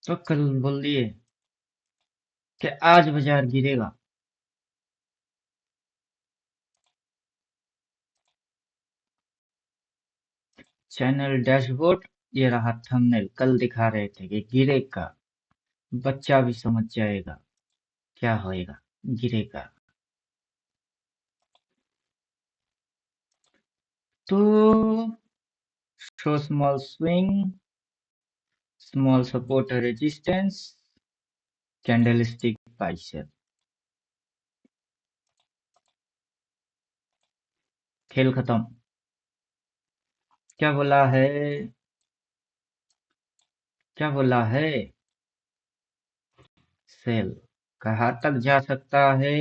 तो कल बोल दिए कि आज बाजार गिरेगा। चैनल डैशबोर्ड, ये रहा थंबनेल। कल दिखा रहे थे कि गिरेगा, बच्चा भी समझ जाएगा क्या होएगा, गिरेगा। तो show small swing, small support resistance, candlestick bicep. खेल खत्म। क्या बोला है? क्या बोला है? सेल कहाँ तक जा सकता है?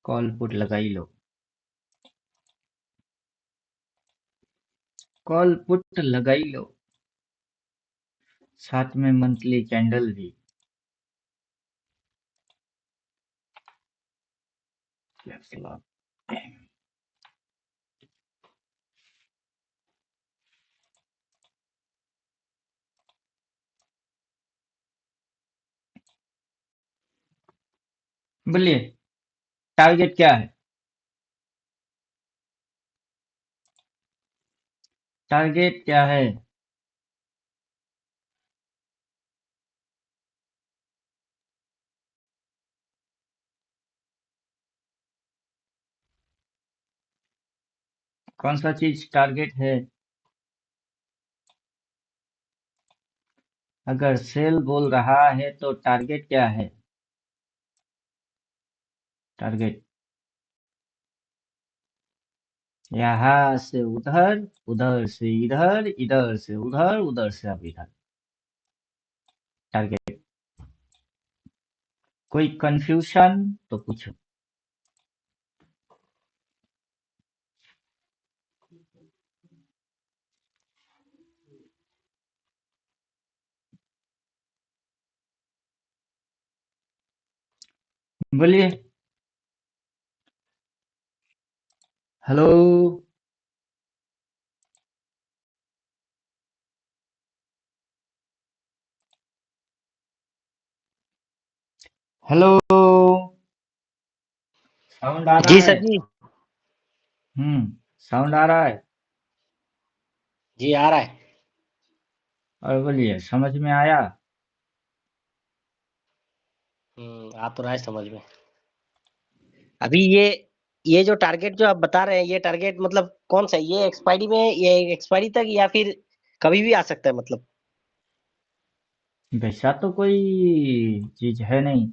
कॉल पुट लगाई लो, कॉल पुट लगाई लो, साथ में मंथली कैंडल भी। बोलिए, टारगेट क्या है? टारगेट क्या है? कौन सा चीज टारगेट है? अगर सेल बोल रहा है तो टारगेट क्या है? टारगेट यहाँ से उधर, उधर से इधर, इधर से उधर, उधर से अब इधर। टारगेट। कोई कंफ्यूजन तो पूछो। बोलिए। हेलो। हेलो। साउंड आ रहा जी है? सर जी। साउंड आ रहा है। जी आ रहा है। और बोलिए, समझ में आया? आ तो रहा है समझ में। अभी ये जो टारगेट जो आप बता रहे हैं, ये टारगेट मतलब कौन सा है? ये एक्सपायरी में, ये एक्सपायरी तक या फिर कभी भी आ सकता है मतलब? वैसा तो कोई चीज है नहीं,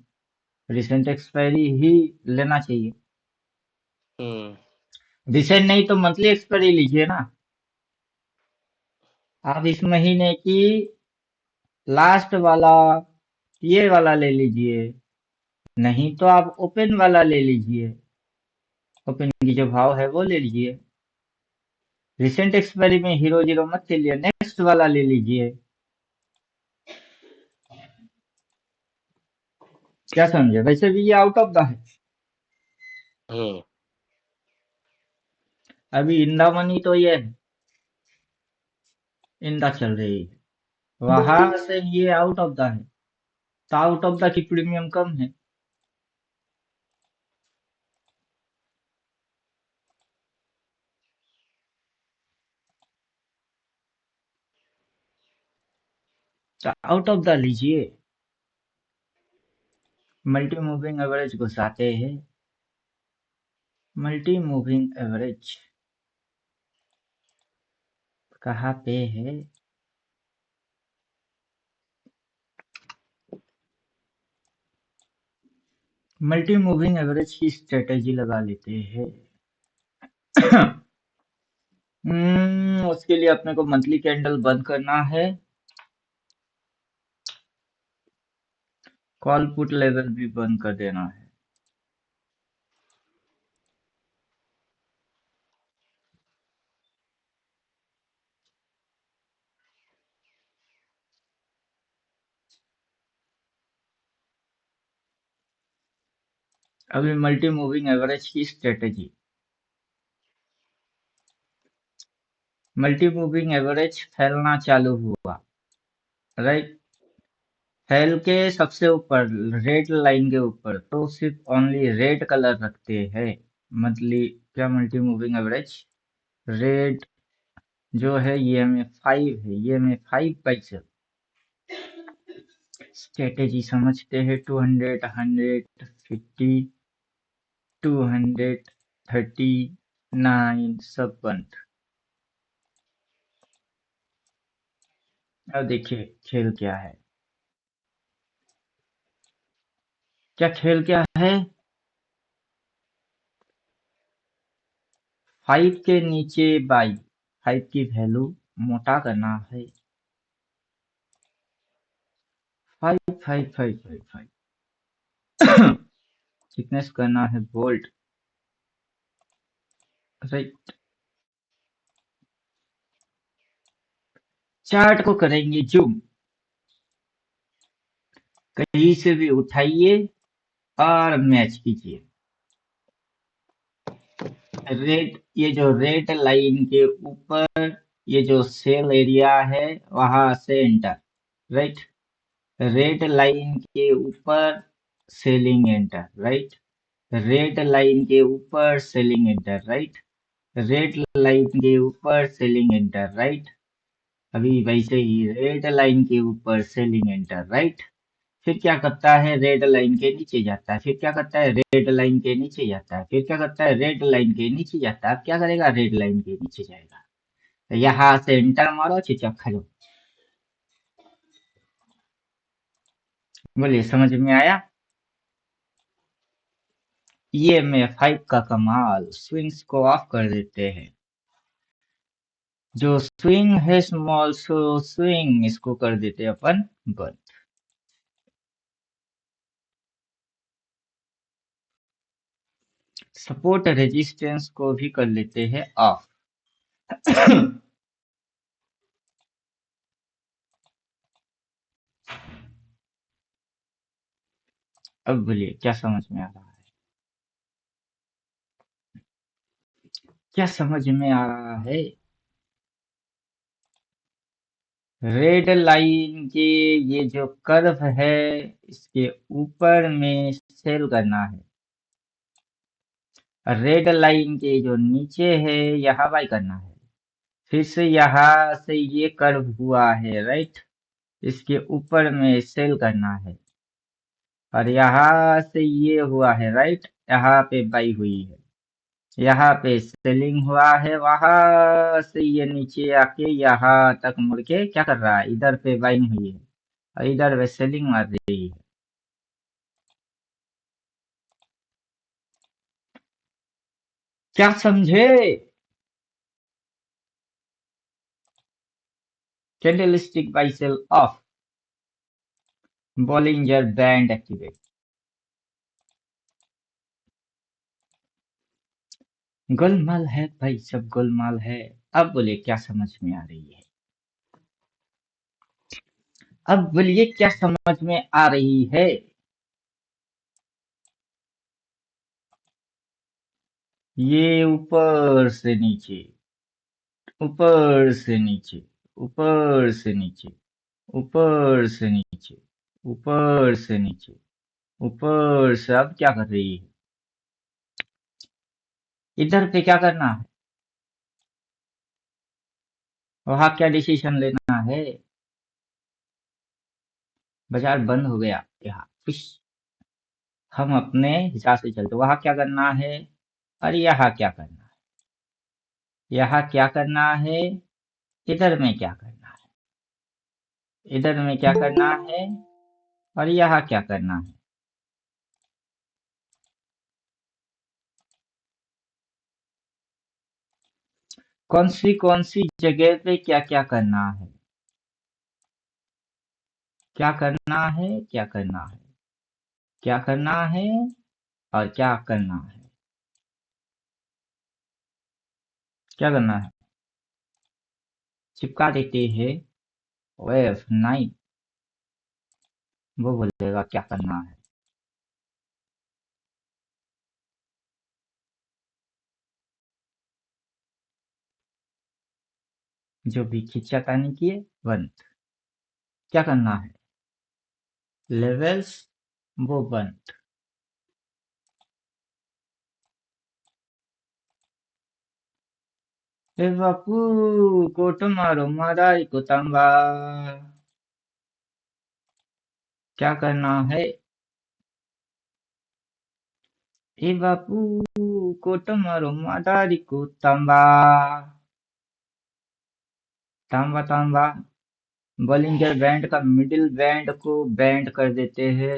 रिसेंट एक्सपायरी ही लेना चाहिए। हम्म। रिसेंट नहीं तो मंथली एक्सपायरी लीजिए ना। आप इस महीने की लास्ट वाला, ये वाला ले लीजिए, नहीं तो आप ओपन वाला ले लीजिए। ओपन की जो भाव है वो ले लीजिए। रिसेंट एक्सपायरी में हीरो जीरो मत चलिए, नेक्स्ट वाला ले लीजिए। क्या समझे? वैसे भी ये आउट ऑफ द है। हम्म। अभी इंदा मनी तो ये इंदा चल रही है, वहां से ये आउट ऑफ द है, तो आउट ऑफ द की प्रीमियम कम है। तो आउट ऑफ द लीजिए। मल्टी मूविंग एवरेज घुसाते हैं। मल्टी मूविंग एवरेज कहाँ पे है? मल्टी मूविंग एवरेज की स्ट्रेटेजी लगा लेते हैं। उसके लिए अपने को मंथली कैंडल बंद करना है, कॉल पुट लेवल भी बंद कर देना है। अभी मल्टी मूविंग एवरेज की स्ट्रेटेजी, मल्टी मूविंग एवरेज फैलना चालू हुआ, राइट? हेल के सबसे ऊपर रेड लाइन के ऊपर तो सिर्फ ओनली रेड कलर रखते हैं। मतलब क्या मल्टी मूविंग एवरेज रेड जो है ये में 5 है, ये में 5 पाइक्सल। स्ट्रेटेजी समझते हैं। 200 150 239 सब बंद। अब देखिए खेल क्या है। क्या खेल क्या है। 5 के नीचे बाई 5 की वैल्यू मोटा करना है। 5 थिकनेस करना है बोल्ट। राइट। चार्ट को करेंगे जूम। कहीं से भी उठाइए और मैच कीजिए। रेड ये जो रेड लाइन के ऊपर ये जो सेल एरिया है वहां से एंटर। राइट। रेड लाइन के ऊपर selling enter. Right. Red line के ऊपर selling enter. Right. Red line के ऊपर सेलिंग एंटर। राइट। अभी वैसे ही रेड लाइन के ऊपर सेलिंग एंटर। राइट। फिर क्या करता है रेड लाइन के नीचे जाता है। फिर क्या करता है रेड लाइन के नीचे जाता है। फिर क्या करता है रेड लाइन के नीचे जाता है। अब क्या करेगा रेड लाइन के नीचे जाएगा। तो यहाँ से एंटर मारो चिचक खा लो। बोलिए समझ में आया। ये में 5 का कमाल स्विंग्स को ऑफ कर देते हैं। जो स्विंग है स्मॉल सो स्विंग इसको कर देते हैं अपन बंद। सपोर्ट रेजिस्टेंस को भी कर लेते हैं ऑफ। अब बोलिए क्या समझ में आ रहा है। क्या समझ में आ रहा है। रेड लाइन के ये जो कर्व है इसके ऊपर में सेल करना है। रेड लाइन के जो नीचे है यहाँ बाई करना है। फिर से यहाँ से ये कर्व हुआ है। राइट। इसके ऊपर में सेल करना है और यहाँ से ये हुआ है। राइट। यहाँ पे बाई हुई है। यहाँ पे सेलिंग हुआ है। वहां से ये नीचे आके यहाँ तक मुड़ के क्या कर रहा है इधर पे बाइंग हुई है और इधर पे सेलिंग मार रही है। क्या समझे। Candlestick buy sell off. Bollinger band activate. गोलमाल है भाई सब गोलमाल है। अब बोले क्या समझ में आ रही है। अब बोलिए क्या समझ में आ रही है। ये ऊपर से नीचे ऊपर से नीचे ऊपर से नीचे ऊपर से नीचे ऊपर से नीचे ऊपर से अब क्या कर रही है। इधर पे क्या करना है। वहां क्या डिसीजन लेना है। बाजार बंद हो गया यहाँ फिश। हम अपने हिसाब से चलते वहां क्या करना है और यहाँ क्या करना है। यहाँ क्या करना है। इधर में क्या करना है। इधर में क्या करना है और यहाँ क्या करना है। कौन सी जगह पे क्या क्या करना है। क्या करना है क्या करना है क्या करना है और क्या करना है। क्या करना है। चिपका देते हैं वेव 9। वो बोलेगा क्या करना है। जो भी खींचातानी किए बंद। क्या करना है। लेवल्स वो बंद। ए बापू कोट मारो मादाई को तंबा। क्या करना है? ए बापू कोट मारो मादारी को तंबा। तांबा तांबा। बॉलिंजर बैंड का मिडिल बैंड को बैंड कर देते हैं।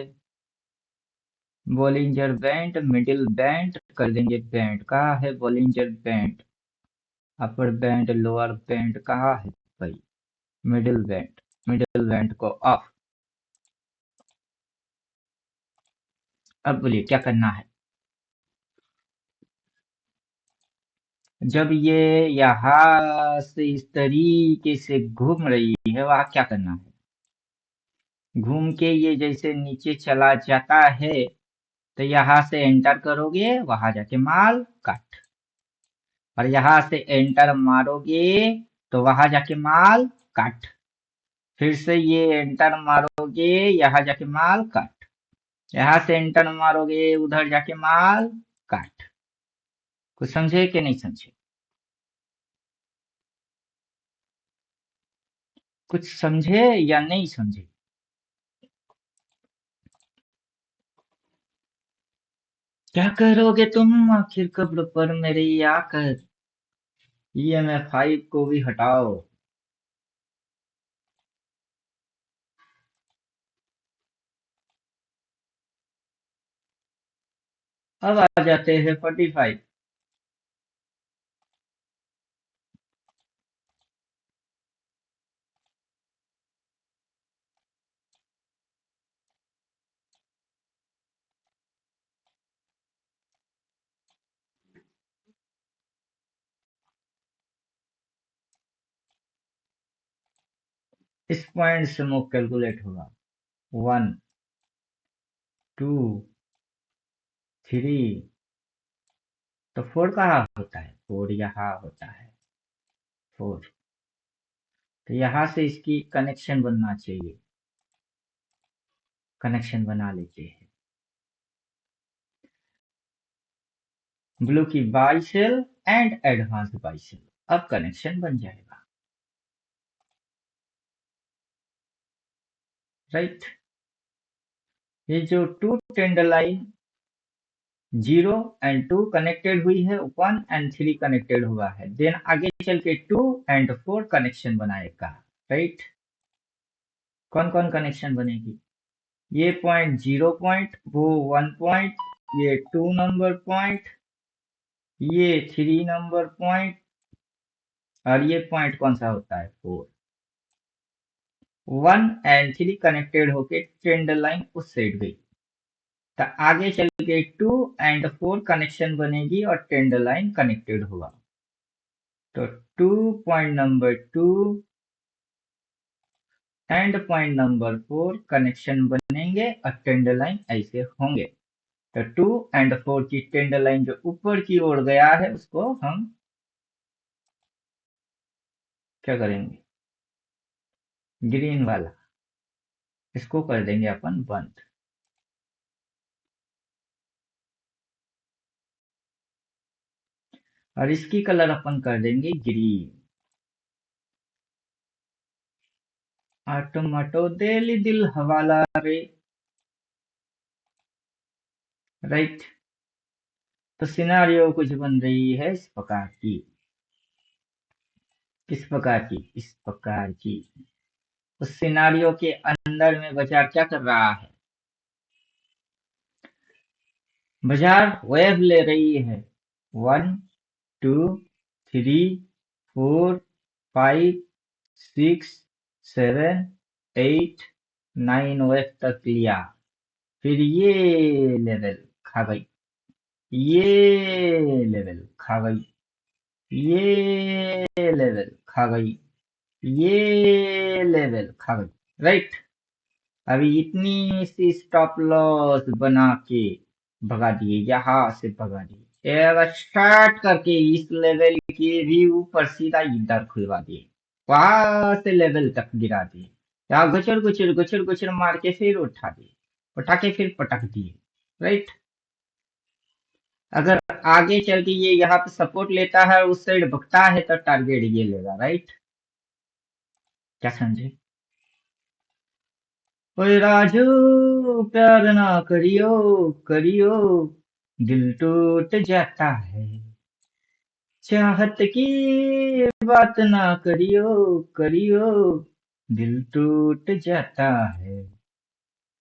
बॉलिंजर बैंड मिडिल बैंड कर देंगे बैंड। कहाँ है Bollinger band? Upper band lower band कहाँ है भाई? मिडिल बैंड को ऑफ। अब बोलिए क्या करना है? जब ये यहाँ से इस तरीके से घूम रही है वहाँ क्या करना है? घूम के ये जैसे नीचे चला जाता है तो यहाँ से एंटर करोगे, वहां जाके माल कट। और यहाँ से एंटर मारोगे तो वहां जाके माल कट। फिर से ये एंटर मारोगे, यहाँ जाके माल कट। यहाँ से एंटर मारोगे, उधर जाके माल कट। कुछ समझे कि नहीं समझे? कुछ समझे या नहीं समझे? क्या करोगे तुम आखिर कब्र पर मेरे आकर? EMF5 को भी हटाओ। अब आ जाते हैं 45। इस पॉइंट से मूव कैलकुलेट होगा। 1 2 3। तो 4 कहाँ होता है? 4 यहाँ होता है। 4। तो यहाँ से इसकी कनेक्शन बनना चाहिए। कनेक्शन बना लेते हैं। ब्लू की बाइसेल एंड एडवांस बाइसेल। अब कनेक्शन बन जाएगा। राइट। ये जो two trend line 0 and 2 connected हुई है, 1 एंड 3 कनेक्टेड हुआ है, देन आगे चल के 2 एंड 4 कनेक्शन बनाएगा। राइट। कौन कौन कनेक्शन बनेगी? ये पॉइंट 0 पॉइंट, वो 1 पॉइंट, ये 2 नंबर पॉइंट, ये 3 नंबर पॉइंट, और ये पॉइंट कौन सा होता है? 4। 1 एंड 3 कनेक्टेड होके ट्रेंड लाइन उस साइड गई। तो आगे चल के 2 एंड 4 कनेक्शन बनेगी और ट्रेंड लाइन कनेक्टेड होगा। तो 2 point number 2 and point number 4 connection बनेंगे और ट्रेंड लाइन ऐसे होंगे। तो 2 एंड 4 की ट्रेंड लाइन जो ऊपर की ओर गया है उसको हम क्या करेंगे? ग्रीन वाला, इसको कर देंगे अपन बंद। और इसकी कलर अपन कर देंगे ग्रीन। आटो दिल दिल हवाला रे। राइट। तो सिनारियो कुछ बन रही है इस प्रकार की। किस प्रकार की? इस प्रकार की। उस सिनारियो के अंदर में बाजार क्या कर रहा है? बाजार वेव ले रही है। 1 2 3 4 5 6 7 8 9 वेव तक लिया। फिर ये लेवल खा गई, ये लेवल खा गई, ये लेवल खा गई, ये लेवल खा गई। राइट। अभी इतनी सी स्टॉप लॉस बना के भगा दिए, यहाँ से भगा दिए। ये अगर स्टार्ट करके इस लेवल के भी ऊपर सीधा इधर खुलवा दिए, वहां से लेवल तक गिरा दिए, या गुचर गुचर गुचर गुचर मार के फिर उठा के फिर पटक दिए, राइट। अगर आगे चल के ये यहाँ पे सपोर्ट लेता है, उस साइड भगता है, तो टारगेट ये लेगा, राइट। क्या समझे? ओए राजू प्यार ना करियो करियो, दिल टूट जाता है। चाहत की बात ना करियो करियो, दिल टूट जाता है।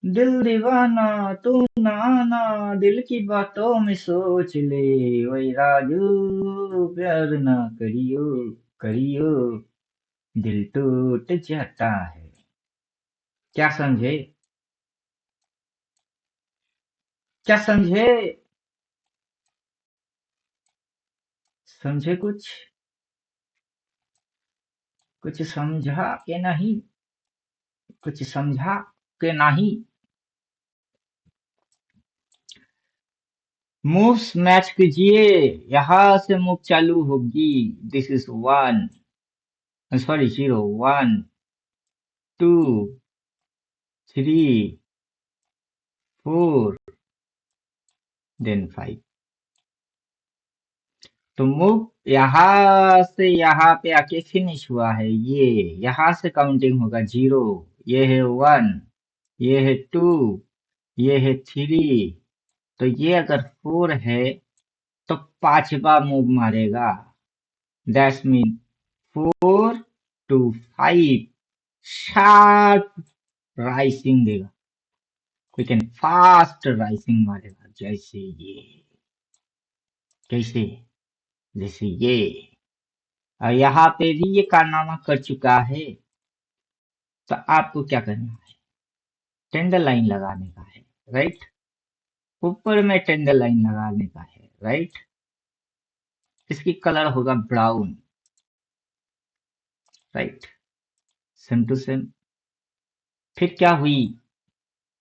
दिल दीवाना तू ना आना, दिल की बातों में सोच ले। ओए राजू प्यार ना करियो करियो, दिल टूट जाता है। क्या समझे? क्या समझे? समझे कुछ? कुछ समझा के नहीं? कुछ समझा के नहीं? मूव्स मैच कीजिए, यहां से मूव चालू होगी। This is 1, sorry 0, 1 2 3 4 then 5। तो मूव यहां से यहाँ पे आके फिनिश हुआ है। ये यहां से काउंटिंग होगा 0, ये है 1, ये है 2, ये है 3, तो ये अगर 4 है तो पांचवा मूव मारेगा। That's mean 4 to 5 sharp rising देगा। लेकिन फास्ट राइसिंग मारेगा, जैसे ये, कैसे, जैसे ये। और यहाँ पे भी ये कारनामा कर चुका है, तो आपको क्या करना है? टेंडर लाइन लगाने का है, राइट। ऊपर में टेंडर लाइन लगाने का है, राइट। इसकी कलर होगा brown, right, same to same. फिर क्या हुई?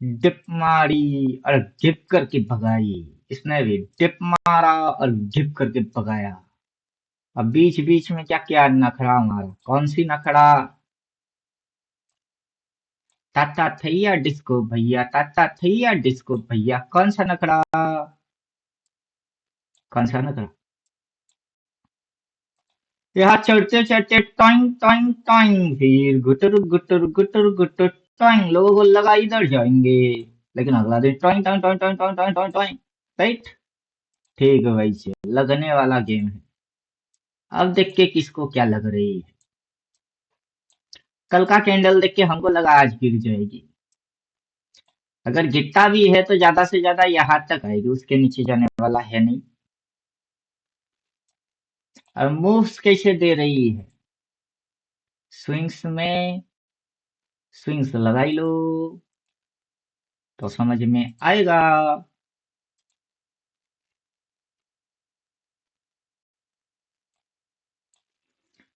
डिप मारी और डिप करके भगाई। इसने भी डिप मारा और डिप करके भगाया। अब बीच बीच में क्या क्या नखरा मारा? कौन सी नखरा? ताता थैया डिस्को भैया, ताता थैया डिस्को भैया। कौन सा नखरा? कौन सा नखरा? यहाँ चढ़ते चढ़ते टॉइंग टॉइंग टॉइंग, फिर गुटर गुटर गुटर गुटर टॉइंग। लोगों को लगा इधर जाएंगे, लेकिन अगला दिन toing toing toing toing toing toing toing toing, right. ठीक है भाई, से लगने वाला गेम है। अब देख के किसको क्या लग रही है। कल का कैंडल देख के हमको लगा आज गिर जाएगी। अगर गिरता भी है तो ज्यादा से ज्यादा यहाँ तक आएगी, उसके नीचे जाने वाला है नहीं। और मूव्स कैसे दे रही है? स्विंग्स में स्विंग्स लगाई लो तो समझ में आएगा।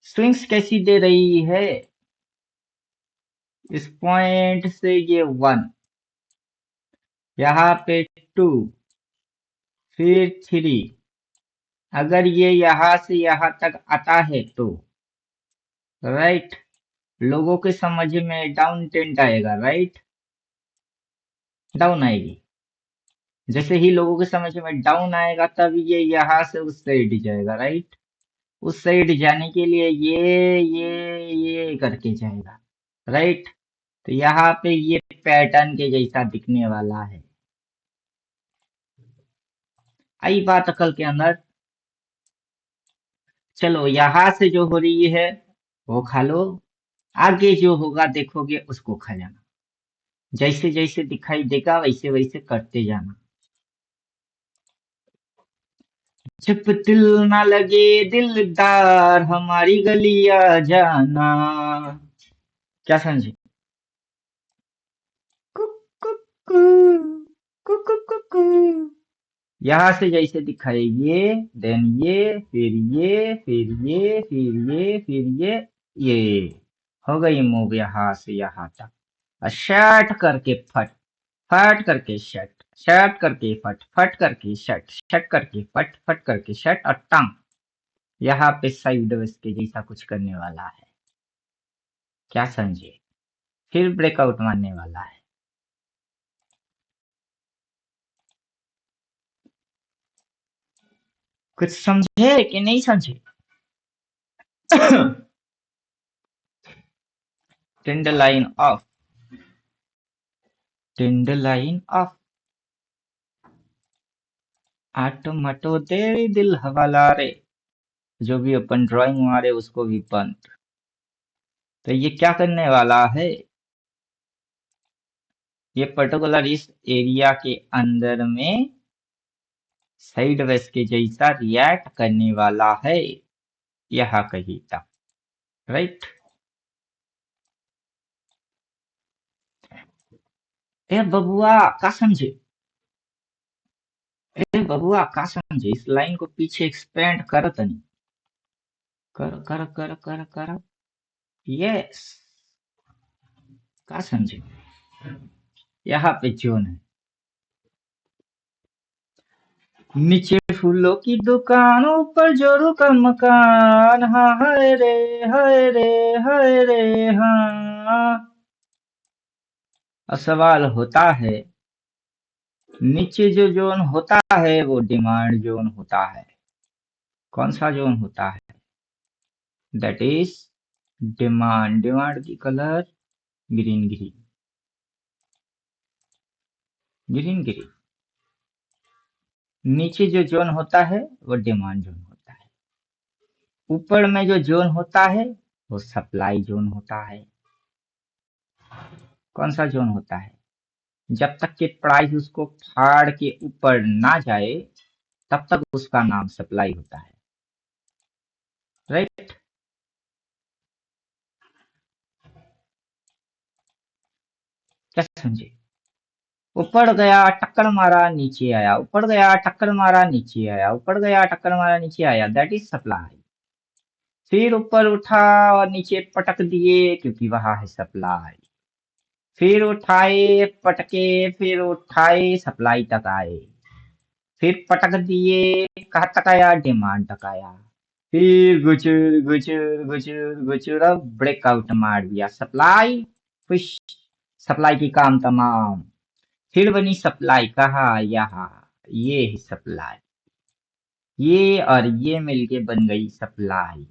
स्विंग्स कैसी दे रही है? इस पॉइंट से ये 1, यहाँ पे 2, फिर 3। अगर ये यहाँ से यहाँ तक आता है तो, राइट, लोगों के समझ में डाउन टेंट आएगा, राइट। डाउन आएगी। जैसे ही लोगों के समझ में डाउन आएगा, तब ये यहाँ से उस साइड जाएगा, राइट। उस साइड जाने के लिए ये करके जाएगा, राइट। तो यहाँ पे ये पैटर्न के जैसा दिखने वाला है। आई बात अकल के अंदर। चलो, यहाँ से जो हो रही है वो खा लो, आगे जो होगा देखोगे उसको खा जाना। जैसे जैसे दिखाई देगा वैसे वैसे करते जाना। जब दिल ना लगे दिलदार, हमारी गलियां जाना। क्या समझे? कुक कुक कू, कुक कुक कुक कू। यहाँ से जैसे दिखाए ये, देन ये, फिर ये, फिर ये, फिर ये, फिर ये हो गई मूव यहाँ से यहाँ तक। और शर्ट करके फट, फट करके शट, शट करके फट, फट करके शट, शट करके फट, फट करके शट और टांग। यहाँ पे साइड वेस्ट के जैसा कुछ करने वाला है। क्या समझे? फिर ब्रेकआउट मारने वाला है। कुछ समझे कि नहीं समझे? Trend line off, trend line off, आटो मटो तेरे दिल हवाला रे, जो भी अपन ड्राइंग मारे उसको भी बंद। तो ये क्या करने वाला है? ये पर्टिकुलर इस एरिया के अंदर में साइड वेज के जैसा रिएक्ट करने वाला है, यह कही था, राइट? ए बबुआ का समझे, ए बबुआ का समझे, इस लाइन को पीछे एक्सपेंड कर तनी, कर कर कर कर कर, यस, का समझे? यहाँ पे जोन है, नीचे फूलों की दुकान, ऊपर जोरू का मकान, हाँ हाय रे हाय रे हाय रे हाँ। अब सवाल होता है, नीचे जो जोन होता है वो डिमांड जोन होता है। कौन सा जोन होता है? That is demand. डिमांड की colour green green, green green. नीचे जो जोन होता है वो डिमांड जोन होता है। ऊपर में जो जोन होता है वो सप्लाई जोन होता है। कौन सा जोन होता है? जब तक कि प्राइस उसको फाड़ के ऊपर ना जाए तब तक उसका नाम सप्लाई होता है, राइट? क्या समझे? ऊपर गया टक्कर मारा नीचे आया, ऊपर गया टक्कर मारा नीचे आया, ऊपर गया टक्कर मारा नीचे आया, दैट इज सप्लाई। फिर ऊपर उठा और नीचे पटक दिए क्योंकि वहां है सप्लाई। फिर उठाए पटके, फिर उठाए सप्लाई तक आए, फिर पटक दिए, कहाँ तक आया? डिमांड तक आया। फिर गुचुर गुचुर गुचुर गुचुर, अब ब्रेकआउट मार दिया सप्लाई, खुश, सप्लाई की काम तमाम। फिर बनी सप्लाई, कहा? यहाँ, ये है सप्लाई, ये और ये मिलके बन गई सप्लाई,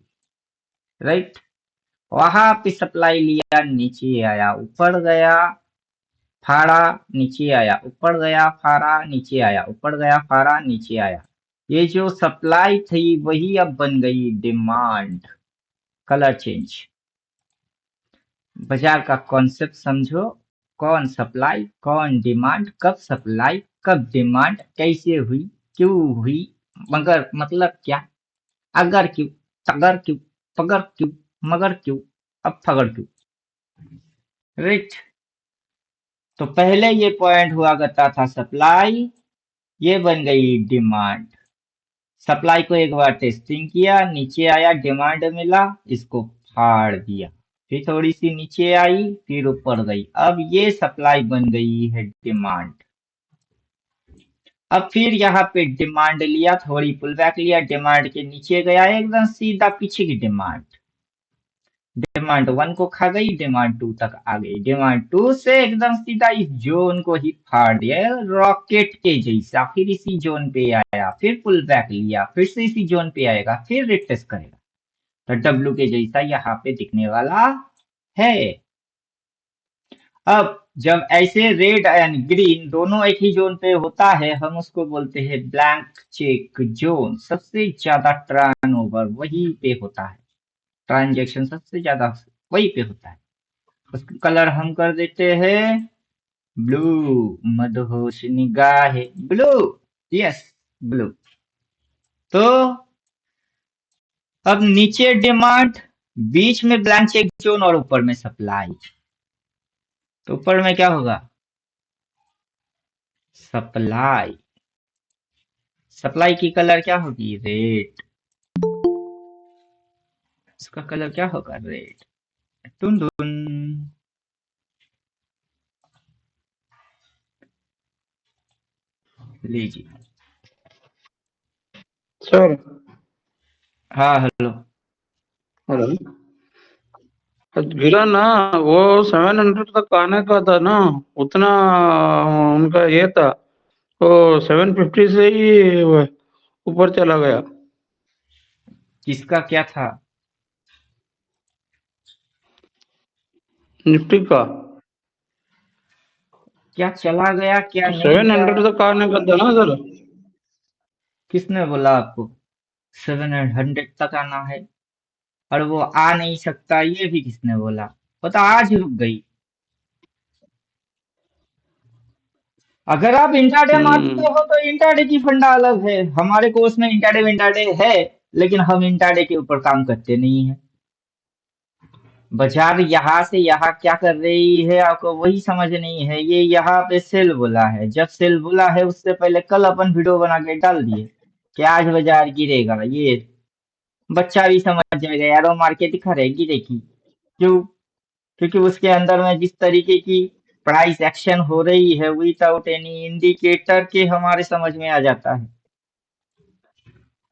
राइट? वहां पे सप्लाई लिया, नीचे आया, ऊपर गया, फाड़ा, नीचे आया, ऊपर गया, फाड़ा, नीचे आया, ऊपर गया, फाड़ा, नीचे आया। ये जो सप्लाई थी वही अब बन गई डिमांड। Colour change. बाजार का कॉन्सेप्ट समझो, कौन सप्लाई कौन डिमांड, कब सप्लाई कब डिमांड, कैसे हुई, क्यों हुई, मगर मतलब क्या, अगर क्यों, तगर क्यों, पगर क्यों, मगर क्यों, अब फगर क्यों, राइट? तो पहले ये पॉइंट हुआ करता था सप्लाई, ये बन गई डिमांड। सप्लाई को एक बार टेस्टिंग किया, नीचे आया, डिमांड मिला, इसको फाड़ दिया, फिर थोड़ी सी नीचे आई, फिर ऊपर गई, अब ये सप्लाई बन गई है डिमांड। अब फिर यहाँ पे डिमांड लिया, थोड़ी पुल बैक लिया, डिमांड के नीचे गया, एकदम सीधा पीछे की डिमांड। डिमांड 1 को खा गई, डिमांड 2 तक आ गई, डिमांड 2 से एकदम सीधा इस जोन को ही फाड़ दिया, रॉकेट के जैसा। फिर इसी जोन पे आया, फिर पुल बैक लिया, फिर से इसी जोन पे आएगा, फिर रिटेस्ट करेगा, तो डब्ल्यू के जैसा यहाँ पे दिखने वाला है। अब जब ऐसे रेड एंड ग्रीन दोनों एक ही जोन पे होता है, हम उसको बोलते हैं ब्लैंक चेक जोन। सबसे ज्यादा टर्नओवर वही पे होता है, ट्रांजेक्शन सबसे ज्यादा वही पे होता है। उसका कलर हम कर देते हैं ब्लू, मदहोश निगाहे ब्लू, यस, ब्लू। तो अब नीचे डिमांड, बीच में ब्लैंक चेक जोन और ऊपर में सप्लाई। तो ऊपर में क्या होगा? सप्लाई। सप्लाई की कलर क्या होगी? रेड। इसका कलर क्या होगा? रेड। टुन टुन, लीजिए। सर हाँ हेलो। हेलो गिरा ना, वो 700 तक आने का था ना, उतना उनका ये था, वो 750 से ही वो ऊपर चला गया किसका क्या था? निफ्टी का। क्या चला गया क्या तो नहीं गया? 700 तक आने का था ना सर। किसने बोला आपको 700 तक आना है? और वो आ नहीं सकता ये भी किसने बोला? वो तो आज रुक गई। अगर आप इंट्राडे हम्म। मारते हो तो इंट्राडे की फंडा अलग है। हमारे कोर्स में इंट्राडे विंट्राडे है, लेकिन हम इंट्राडे के ऊपर काम करते नहीं है। बाजार यहाँ से यहाँ क्या कर रही है आपको वही समझ नहीं है। ये यहाँ पे सेल बोला है, जब सेल बोला है उससे पहले कल अपन वीडियो बना के डाल दिए कि आज बाजार गिरेगा। ये बच्चा भी समझ जाएगा यार, वो मार्केट खड़े गिरेगी। क्यों? क्योंकि उसके अंदर में जिस तरीके की प्राइस एक्शन हो रही है विदाउट एनी इंडिकेटर के हमारे समझ में आ जाता है।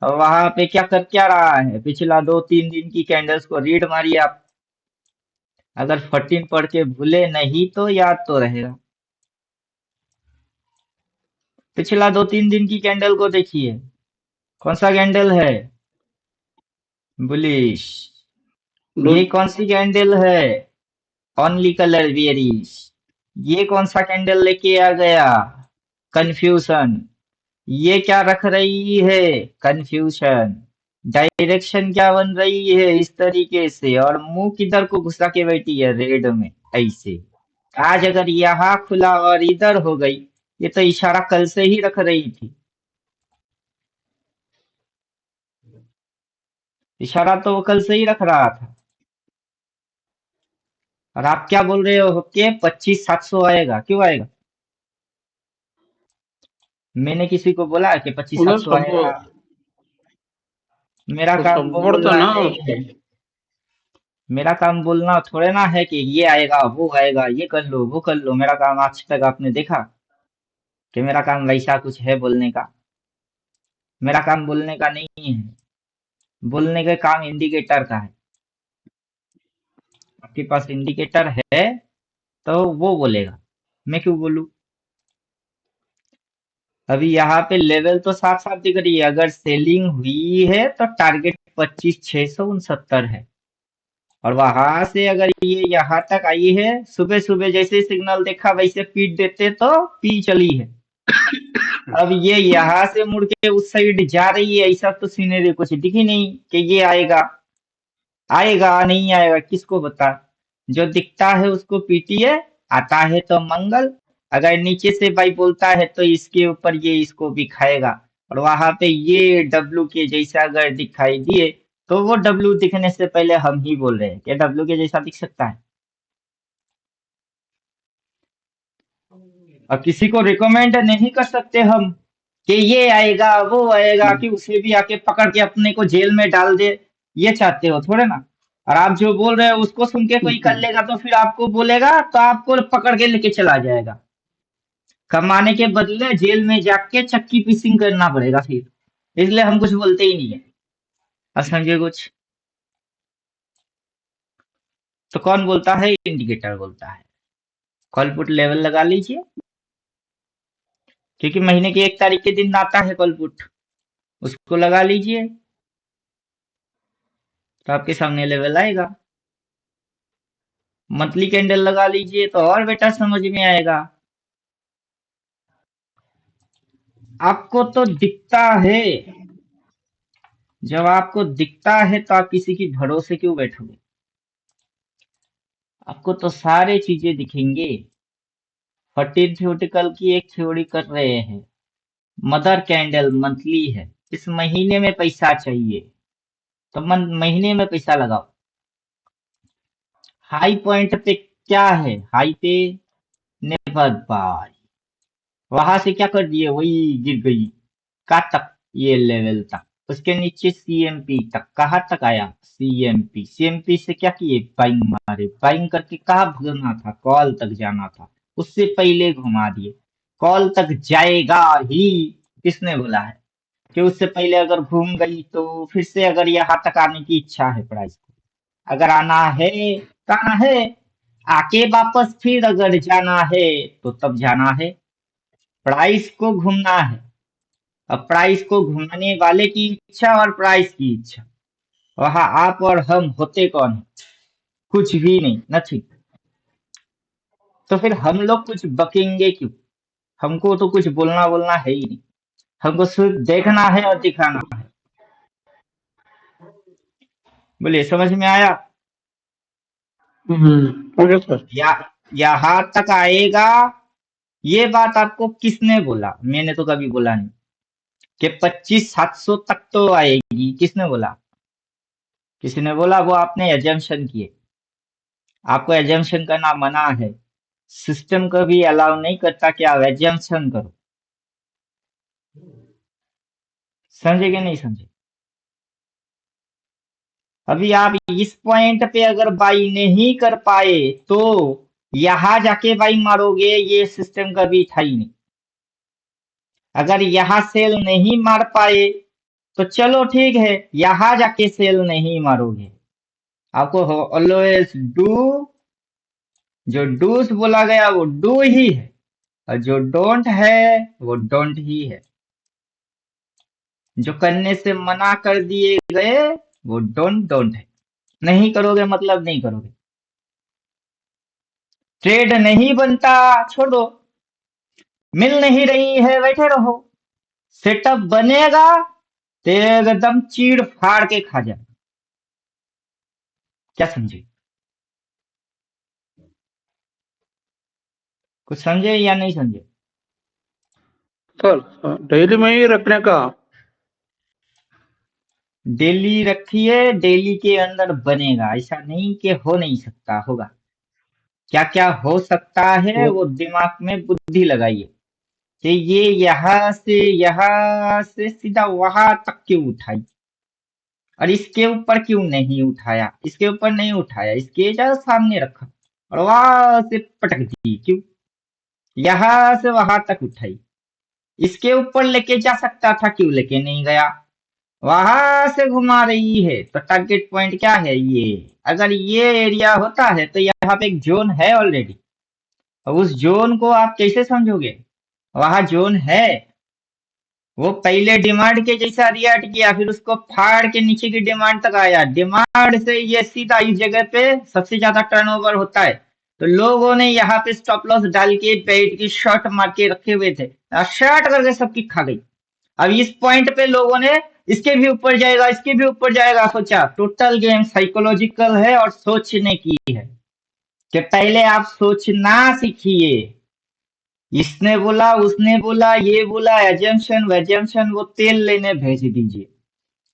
और वहां पे क्या रहा है पिछला 2-3 दिन की कैंडल्स को रीड मारिए आप। अगर 14 पढ़ के भूले नहीं तो याद तो रहेगा। पिछला 2-3 दिन की कैंडल को देखिए, कौन सा कैंडल है? बुलिश। दो ये कौन सी कैंडल है? Only colour bearish. ये कौन सा कैंडल लेके आ गया? कंफ्यूजन। ये क्या रख रही है? कंफ्यूजन। डायरेक्शन क्या बन रही है इस तरीके से, और मुंह किधर को घुसा के बैठी है रेड में ऐसे। आज अगर यहाँ खुला और इधर हो गई, ये तो इशारा कल से ही रख रही थी। इशारा तो वो कल से ही रख रहा था। और आप क्या बोल रहे हो कि 25,700 आएगा? क्यों आएगा? मैंने किसी को बोला कि पच्चीस सात उधर सौ सब आएगा? मेरा तो काम वो सपोर्ट था बोलना ना नहीं उसको। है। मेरा काम बोलना थोड़े ना है कि ये आएगा वो आएगा, ये कर लो वो कर लो। मेरा काम आज तक आपने देखा कि मेरा काम वैसा कुछ है बोलने का? मेरा काम बोलने का नहीं है। बोलने का काम इंडिकेटर का है। आपके पास इंडिकेटर है तो वो बोलेगा, मैं क्यों बोलूं? अभी यहाँ पे लेवल तो साफ साफ दिख रही है। अगर सेलिंग हुई है तो टारगेट 25,669 है। और वहां से अगर ये यहाँ तक आई है, सुबह सुबह जैसे सिग्नल देखा वैसे पीट देते तो पी चली है। अब ये यहाँ से मुड़ के उस साइड जा रही है, ऐसा तो सीनरी कुछ दिखी नहीं कि ये आएगा। आएगा नहीं आएगा किसको बता। जो दिखता है उसको पीटिए। आता है तो मंगल। अगर नीचे से भाई बोलता है तो इसके ऊपर ये इसको भी खाएगा। और वहां पे ये डब्लू के जैसा अगर दिखाई दिए तो वो डब्लू दिखने से पहले हम ही बोल रहे हैं कि डब्लू के जैसा दिख सकता है। और किसी को रिकमेंड नहीं कर सकते हम कि ये आएगा वो आएगा, कि उसे भी आके पकड़ के अपने को जेल में डाल दे। ये चाहते हो थोड़े ना। और आप जो बोल रहे हो उसको सुन के कोई कर लेगा तो फिर आपको बोलेगा तो आपको पकड़ के लेके चला जाएगा। कमाने के बदले जेल में जाके चक्की पीसिंग करना पड़ेगा फिर। इसलिए हम कुछ बोलते ही नहीं है। अब समझे कुछ? तो कौन बोलता है? इंडिकेटर बोलता है। कॉल पुट लेवल लगा लीजिए, क्योंकि महीने की 1 तारीख के दिन आता है कॉल पुट। उसको लगा लीजिए तो आपके सामने लेवल आएगा। मंथली कैंडल लगा लीजिए तो और बेटा समझ में आएगा। आपको तो दिखता है। जब आपको दिखता है तो आप किसी की भरोसे क्यों बैठोगे? आपको तो सारे चीजें दिखेंगे। 14 थ्योरेटिकल की एक थ्योरी कर रहे हैं। मदर कैंडल मंथली है, इस महीने में पैसा चाहिए तो महीने में पैसा लगाओ। हाई पॉइंट पे क्या है? हाई पे नेवर बाय। वहां से क्या कर दिए? वही गिर गई। कहाँ तक? ये लेवल तक। उसके नीचे सीएमपी तक। कहाँ तक आया? सीएमपी। सीएमपी से क्या किए? बाइंग मारे। बाइंग करके कहाँ भगना था? कॉल तक जाना था। उससे पहले घुमा दिए। कॉल तक जाएगा ही। किसने बोला है कि उससे पहले अगर घूम गई तो फिर से अगर यहाँ तक आने की इच्छा है प्राइस को? अगर आना है तो आना है, आके वापस फिर अगर जाना है तो तब जाना है। प्राइस को घूमना है। अब प्राइस को घुमाने वाले की इच्छा और प्राइस की इच्छा, वहां आप और हम होते कौन है? कुछ भी नहीं, नथिंग। तो फिर हम लोग कुछ बकेंगे क्यों? हमको तो कुछ बोलना बोलना है ही नहीं। हमको सिर्फ देखना है और दिखाना है। बोलिए, समझ में आया? Okay sir. या यहाँ तक आएगा। ये बात आपको किसने बोला? मैंने तो कभी बोला नहीं कि 25,700 तक तो आएगी। किसने बोला? किसी ने बोला, वो आपने एजम्पशन किए। आपको एजम्पशन करना मना है। सिस्टम कभी अलाउ नहीं करता कि आप एजम्पशन करो। समझे कि नहीं समझे? अभी आप इस पॉइंट पे अगर बाई नहीं कर पाए तो यहां जाके बाई मारोगे, ये सिस्टम कभी था ही नहीं। अगर यहां सेल नहीं मार पाए तो चलो ठीक है, यहां जाके सेल नहीं मारोगे। आपको ऑलवेज डू, जो डूस बोला गया वो डू ही है, और जो डोंट है वो डोंट ही है। जो करने से मना कर दिए गए वो डोंट है। नहीं करोगे मतलब नहीं करोगे। ट्रेड नहीं बनता, छोड़ो। मिल नहीं रही है, बैठे रहो। सेटअप बनेगा तो एकदम चीड़ फाड़ के खा जाए। क्या समझे? कुछ समझे या नहीं समझे? सर डेली में ही रखने का। डेली रखिए, डेली के अंदर बनेगा। ऐसा नहीं कि हो नहीं सकता, होगा। क्या क्या हो सकता है वो वो दिमाग में बुद्धि लगाइए कि ये यहाँ से सीधा वहां तक क्यों उठाई, और इसके ऊपर क्यों नहीं उठाया, इसके ऊपर नहीं उठाया, इसके जस्ट सामने रखा और वहां से पटक दी क्यों, यहाँ से वहां तक उठाई। इसके ऊपर लेके जा सकता था, क्यों लेके नहीं गया? वहां से घुमा रही है तो टारगेट पॉइंट क्या है? ये। अगर ये एरिया होता है तो यहाँ पे एक जोन है ऑलरेडी। अब उस जोन को आप कैसे समझोगे? वहां जोन है, वो पहले डिमांड के जैसा रिएक्ट किया, फिर उसको फाड़ के नीचे की डिमांड तक आया। डिमांड से ये सीधा इस जगह पे सबसे ज्यादा टर्नओवर होता है, तो लोगों ने यहाँ पे स्टॉप लॉस डाल के पेट की शॉर्ट मार के रखे हुए थे, शॉर्ट करके सबकी खा गई। अब इस पॉइंट पे लोगों ने इसके भी ऊपर जाएगा, इसके भी ऊपर जाएगा सोचा। टोटल गेम साइकोलॉजिकल है और सोचने की है, कि पहले आप सोचना सीखिए। इसने बोला, उसने बोला, ये बोला, एजम्पशन वेजम्पशन, वो तेल लेने भेज दीजिए।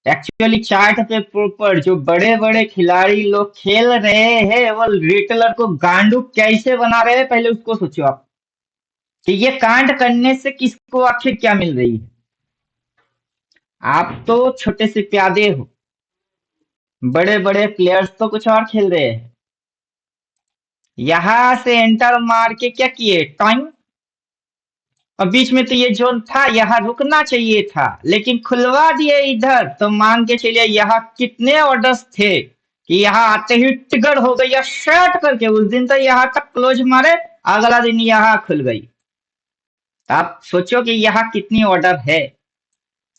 एक्चुअली चार्ट पे प्रॉपर जो बड़े बड़े खिलाड़ी लोग खेल रहे हैं, वो रिटेलर को गांडू कैसे बना रहे हैं, पहले उसको सोचो आप, कि ये कांड करने से किसको आखिर क्या मिल रही है। आप तो छोटे से प्यादे हो, बड़े बड़े प्लेयर्स तो कुछ और खेल रहे हैं। यहां से एंटर मार के क्या किए? टाइम। और बीच में तो ये जोन था, यहाँ रुकना चाहिए था, लेकिन खुलवा दिए इधर। तो मान के चलिए यहाँ कितने ऑर्डर्स थे कि यहाँ आते ही टिगर हो गई या शर्ट करके, उस दिन तो यहाँ तक क्लोज मारे, अगला दिन यहाँ खुल गई। आप सोचो कि यहाँ कितनी ऑर्डर है।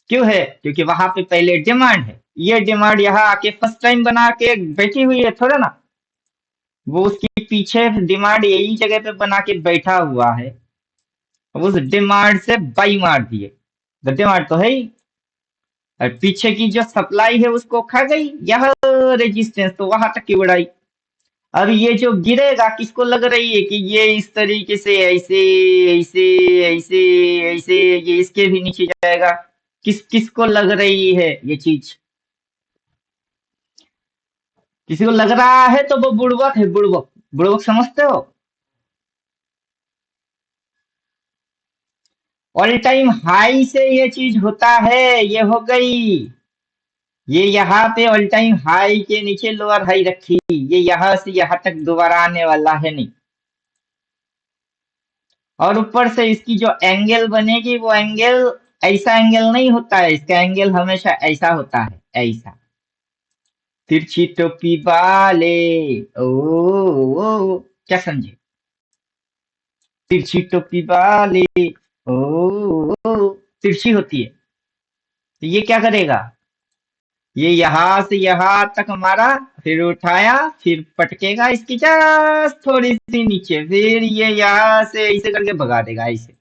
क्यों है? क्योंकि वहां पे पहले डिमांड है। ये डिमांड यहाँ आके फर्स्ट टाइम बना के बैठी हुई है थोड़ा ना, वो उसके पीछे डिमांड यही जगह पे बना के बैठा हुआ है। उस डिमांड से बाई मार दिए, तो डिमांड तो है ही, और पीछे की जो सप्लाई है उसको खा गई। यह रेजिस्टेंस तो वहां तक की बढ़ाई। अब ये जो गिरेगा, किसको लग रही है कि ये इस तरीके से ऐसे ऐसे ऐसे ऐसे, ये इसके भी नीचे जाएगा? किसको लग रही है ये चीज? किसी को लग रहा है तो वो बुड़बक है, बुड़बक। बुड़बक समझते हो? ऑल टाइम हाई से ये चीज होता है, ये हो गई। ये यहाँ पे ऑल टाइम हाई के नीचे लोअर हाई रखी, ये यहाँ से यहाँ तक दोबारा आने वाला है नहीं। और ऊपर से इसकी जो एंगल बनेगी, वो एंगल ऐसा एंगल नहीं होता है, इसका एंगल हमेशा ऐसा होता है, ऐसा। तिरछी टोपी वाले, ओ क्या समझे? तिरछी टोपी वाले, ओ तिरछी होती है, तो ये क्या करेगा? ये यहां से यहां तक मारा, फिर उठाया, फिर पटकेगा इसकी जस्ट थोड़ी सी नीचे, फिर ये यहां से ऐसे करके भगा देगा ऐसे।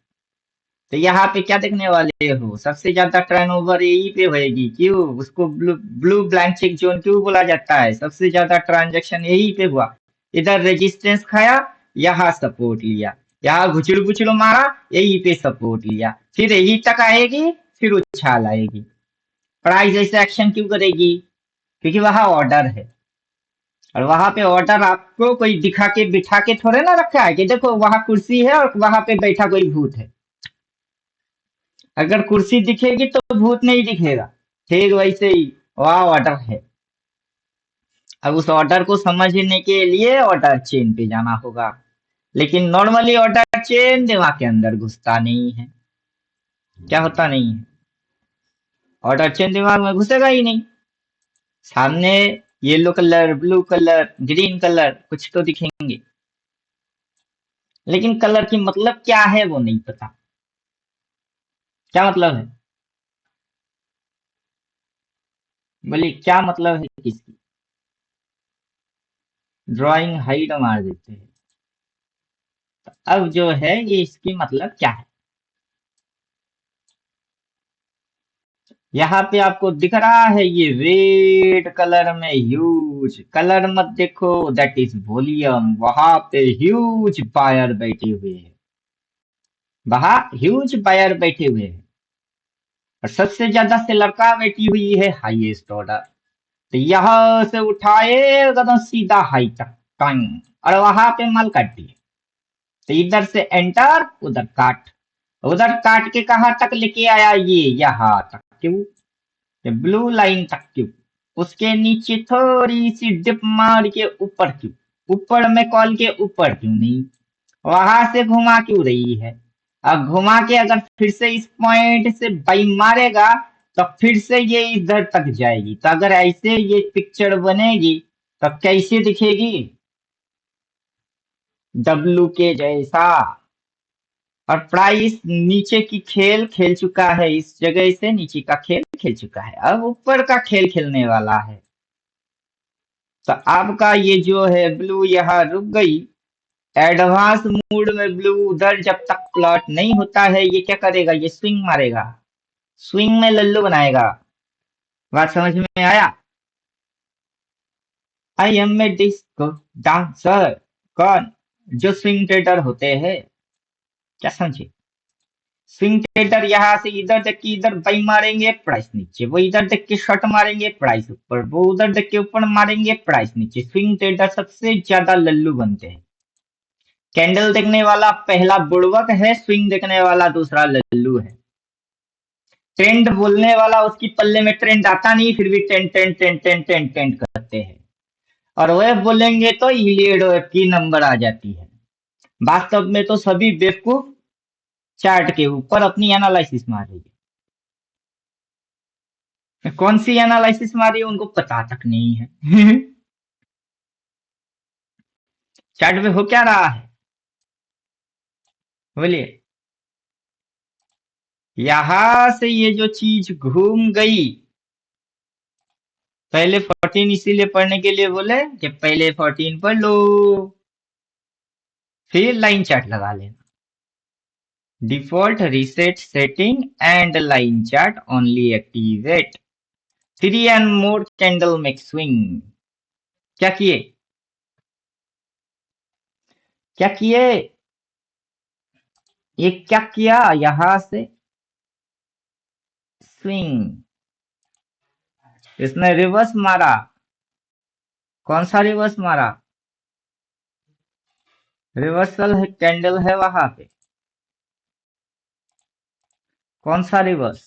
तो यहाँ पे क्या देखने वाले हो? सबसे ज्यादा टर्नओवर यही पे होएगी। क्यों? उसको blue blue blank cheque zone क्यों बोला जाता है? सबसे ज्यादा ट्रांजैक्शन यही पे हुआ। इधर रेजिस्टेंस खाया, यहाँ सपोर्ट लिया, यहाँ घुचड़ू घुचड़ू मारा, यही पे सपोर्ट लिया, फिर यही तक आएगी, फिर उछाल आएगी। प्राइस ऐसे एक्शन क्यों करेगी? क्योंकि वहां ऑर्डर है, और वहां पे ऑर्डर आपको कोई दिखा के बिठा के थोड़े ना रखा है कि देखो वहां कुर्सी है और वहां पे बैठा कोई भूत है। अगर कुर्सी दिखेगी तो भूत नहीं दिखेगा, ठीक वैसे ही वहां ऑर्डर है। अब उस ऑर्डर को समझने के लिए ऑर्डर चेन पे जाना होगा, लेकिन नॉर्मली ऑर्डर चेन दिमाग के अंदर घुसता नहीं है। क्या होता नहीं है? ऑर्डर चेन दिमाग में घुसेगा ही नहीं। सामने yellow colour, blue colour, green colour कुछ तो दिखेंगे, लेकिन कलर की मतलब क्या है वो नहीं पता। क्या मतलब है? बोलिए क्या मतलब है किसकी? ड्राइंग हाइड मार देते हैं। अब जो है ये इसकी मतलब क्या है? यहाँ पे आपको दिख रहा है ये रेड कलर में ह्यूज, कलर मत देखो, दैट इज वॉल्यूम। वहां पे ह्यूज बायर बैठे हुए हैं, वहां ह्यूज बायर बैठे हुए हैं, और सबसे ज्यादा से लड़का बैठी हुई है हाईएस्ट ऑर्डर। तो यहाँ से उठाए एकदम सीधा हाई तक टाइम, और वहां पे माल काट दिए। तो इधर से एंटर, उधर काट, उधर काट के कहाँ तक लेके आया? ये यहाँ तक। क्यों? ये ब्लू लाइन तक क्यों? उसके नीचे थोड़ी सी डिप मार के ऊपर क्यों? ऊपर में कॉल के ऊपर क्यों नहीं? वहां से घुमा क्यों रही है? अब घुमा के अगर फिर से इस पॉइंट से बाई मारेगा, तो फिर से ये इधर तक जाएगी। तो अगर ऐसे ये पिक्चर बनेगी तो कैसे दिखेगी? डब्लू के जैसा। और प्राइस नीचे की खेल खेल चुका है, इस जगह से नीचे का खेल खेल चुका है, अब ऊपर का खेल खेलने वाला है। तो आपका ये जो है ब्लू यहाँ रुक गई। एडवांस मूड में ब्लू उधर जब तक प्लॉट नहीं होता है, ये क्या करेगा? ये स्विंग मारेगा, स्विंग में लल्लू बनाएगा। बात समझ में आया? I am a disco dancer. कौन? जो स्विंग ट्रेडर होते हैं। क्या समझे? स्विंग ट्रेडर यहाँ से इधर देख के इधर बाई मारेंगे, प्राइस नीचे, वो इधर देख के शॉर्ट मारेंगे, प्राइस ऊपर, वो उधर देख के ऊपर मारेंगे, प्राइस नीचे। स्विंग ट्रेडर सबसे ज्यादा लल्लू बनते हैं। कैंडल देखने वाला पहला बुड़वक है, स्विंग देखने वाला दूसरा लल्लू है। ट्रेंड बोलने वाला उसकी पल्ले में ट्रेंड आता नहीं, फिर भी tent tent tent tent tent tent करते हैं। और वेब बोलेंगे तो इलियड वेब की नंबर आ जाती है। वास्तव में तो सभी बेवकूफ चार्ट के ऊपर अपनी एनालिसिस मार रही है। कौन सी एनालिसिस मारी है उनको पता तक नहीं है। चार्ट में हो क्या रहा है? बोलिए। यहां से ये जो चीज घूम गई, पहले 14 इसीलिए पढ़ने के लिए बोले कि पहले 14 पढ़ लो, फिर लाइन चार्ट लगा लेना। Default reset setting and line chart only activate 3 and more candle make swing. क्या किए? क्या किए? ये क्या किया? यहां से स्विंग, इसने रिवर्स मारा। कौन सा रिवर्स मारा? रिवर्सल है, कैंडल है वहां पे। कौन सा रिवर्स?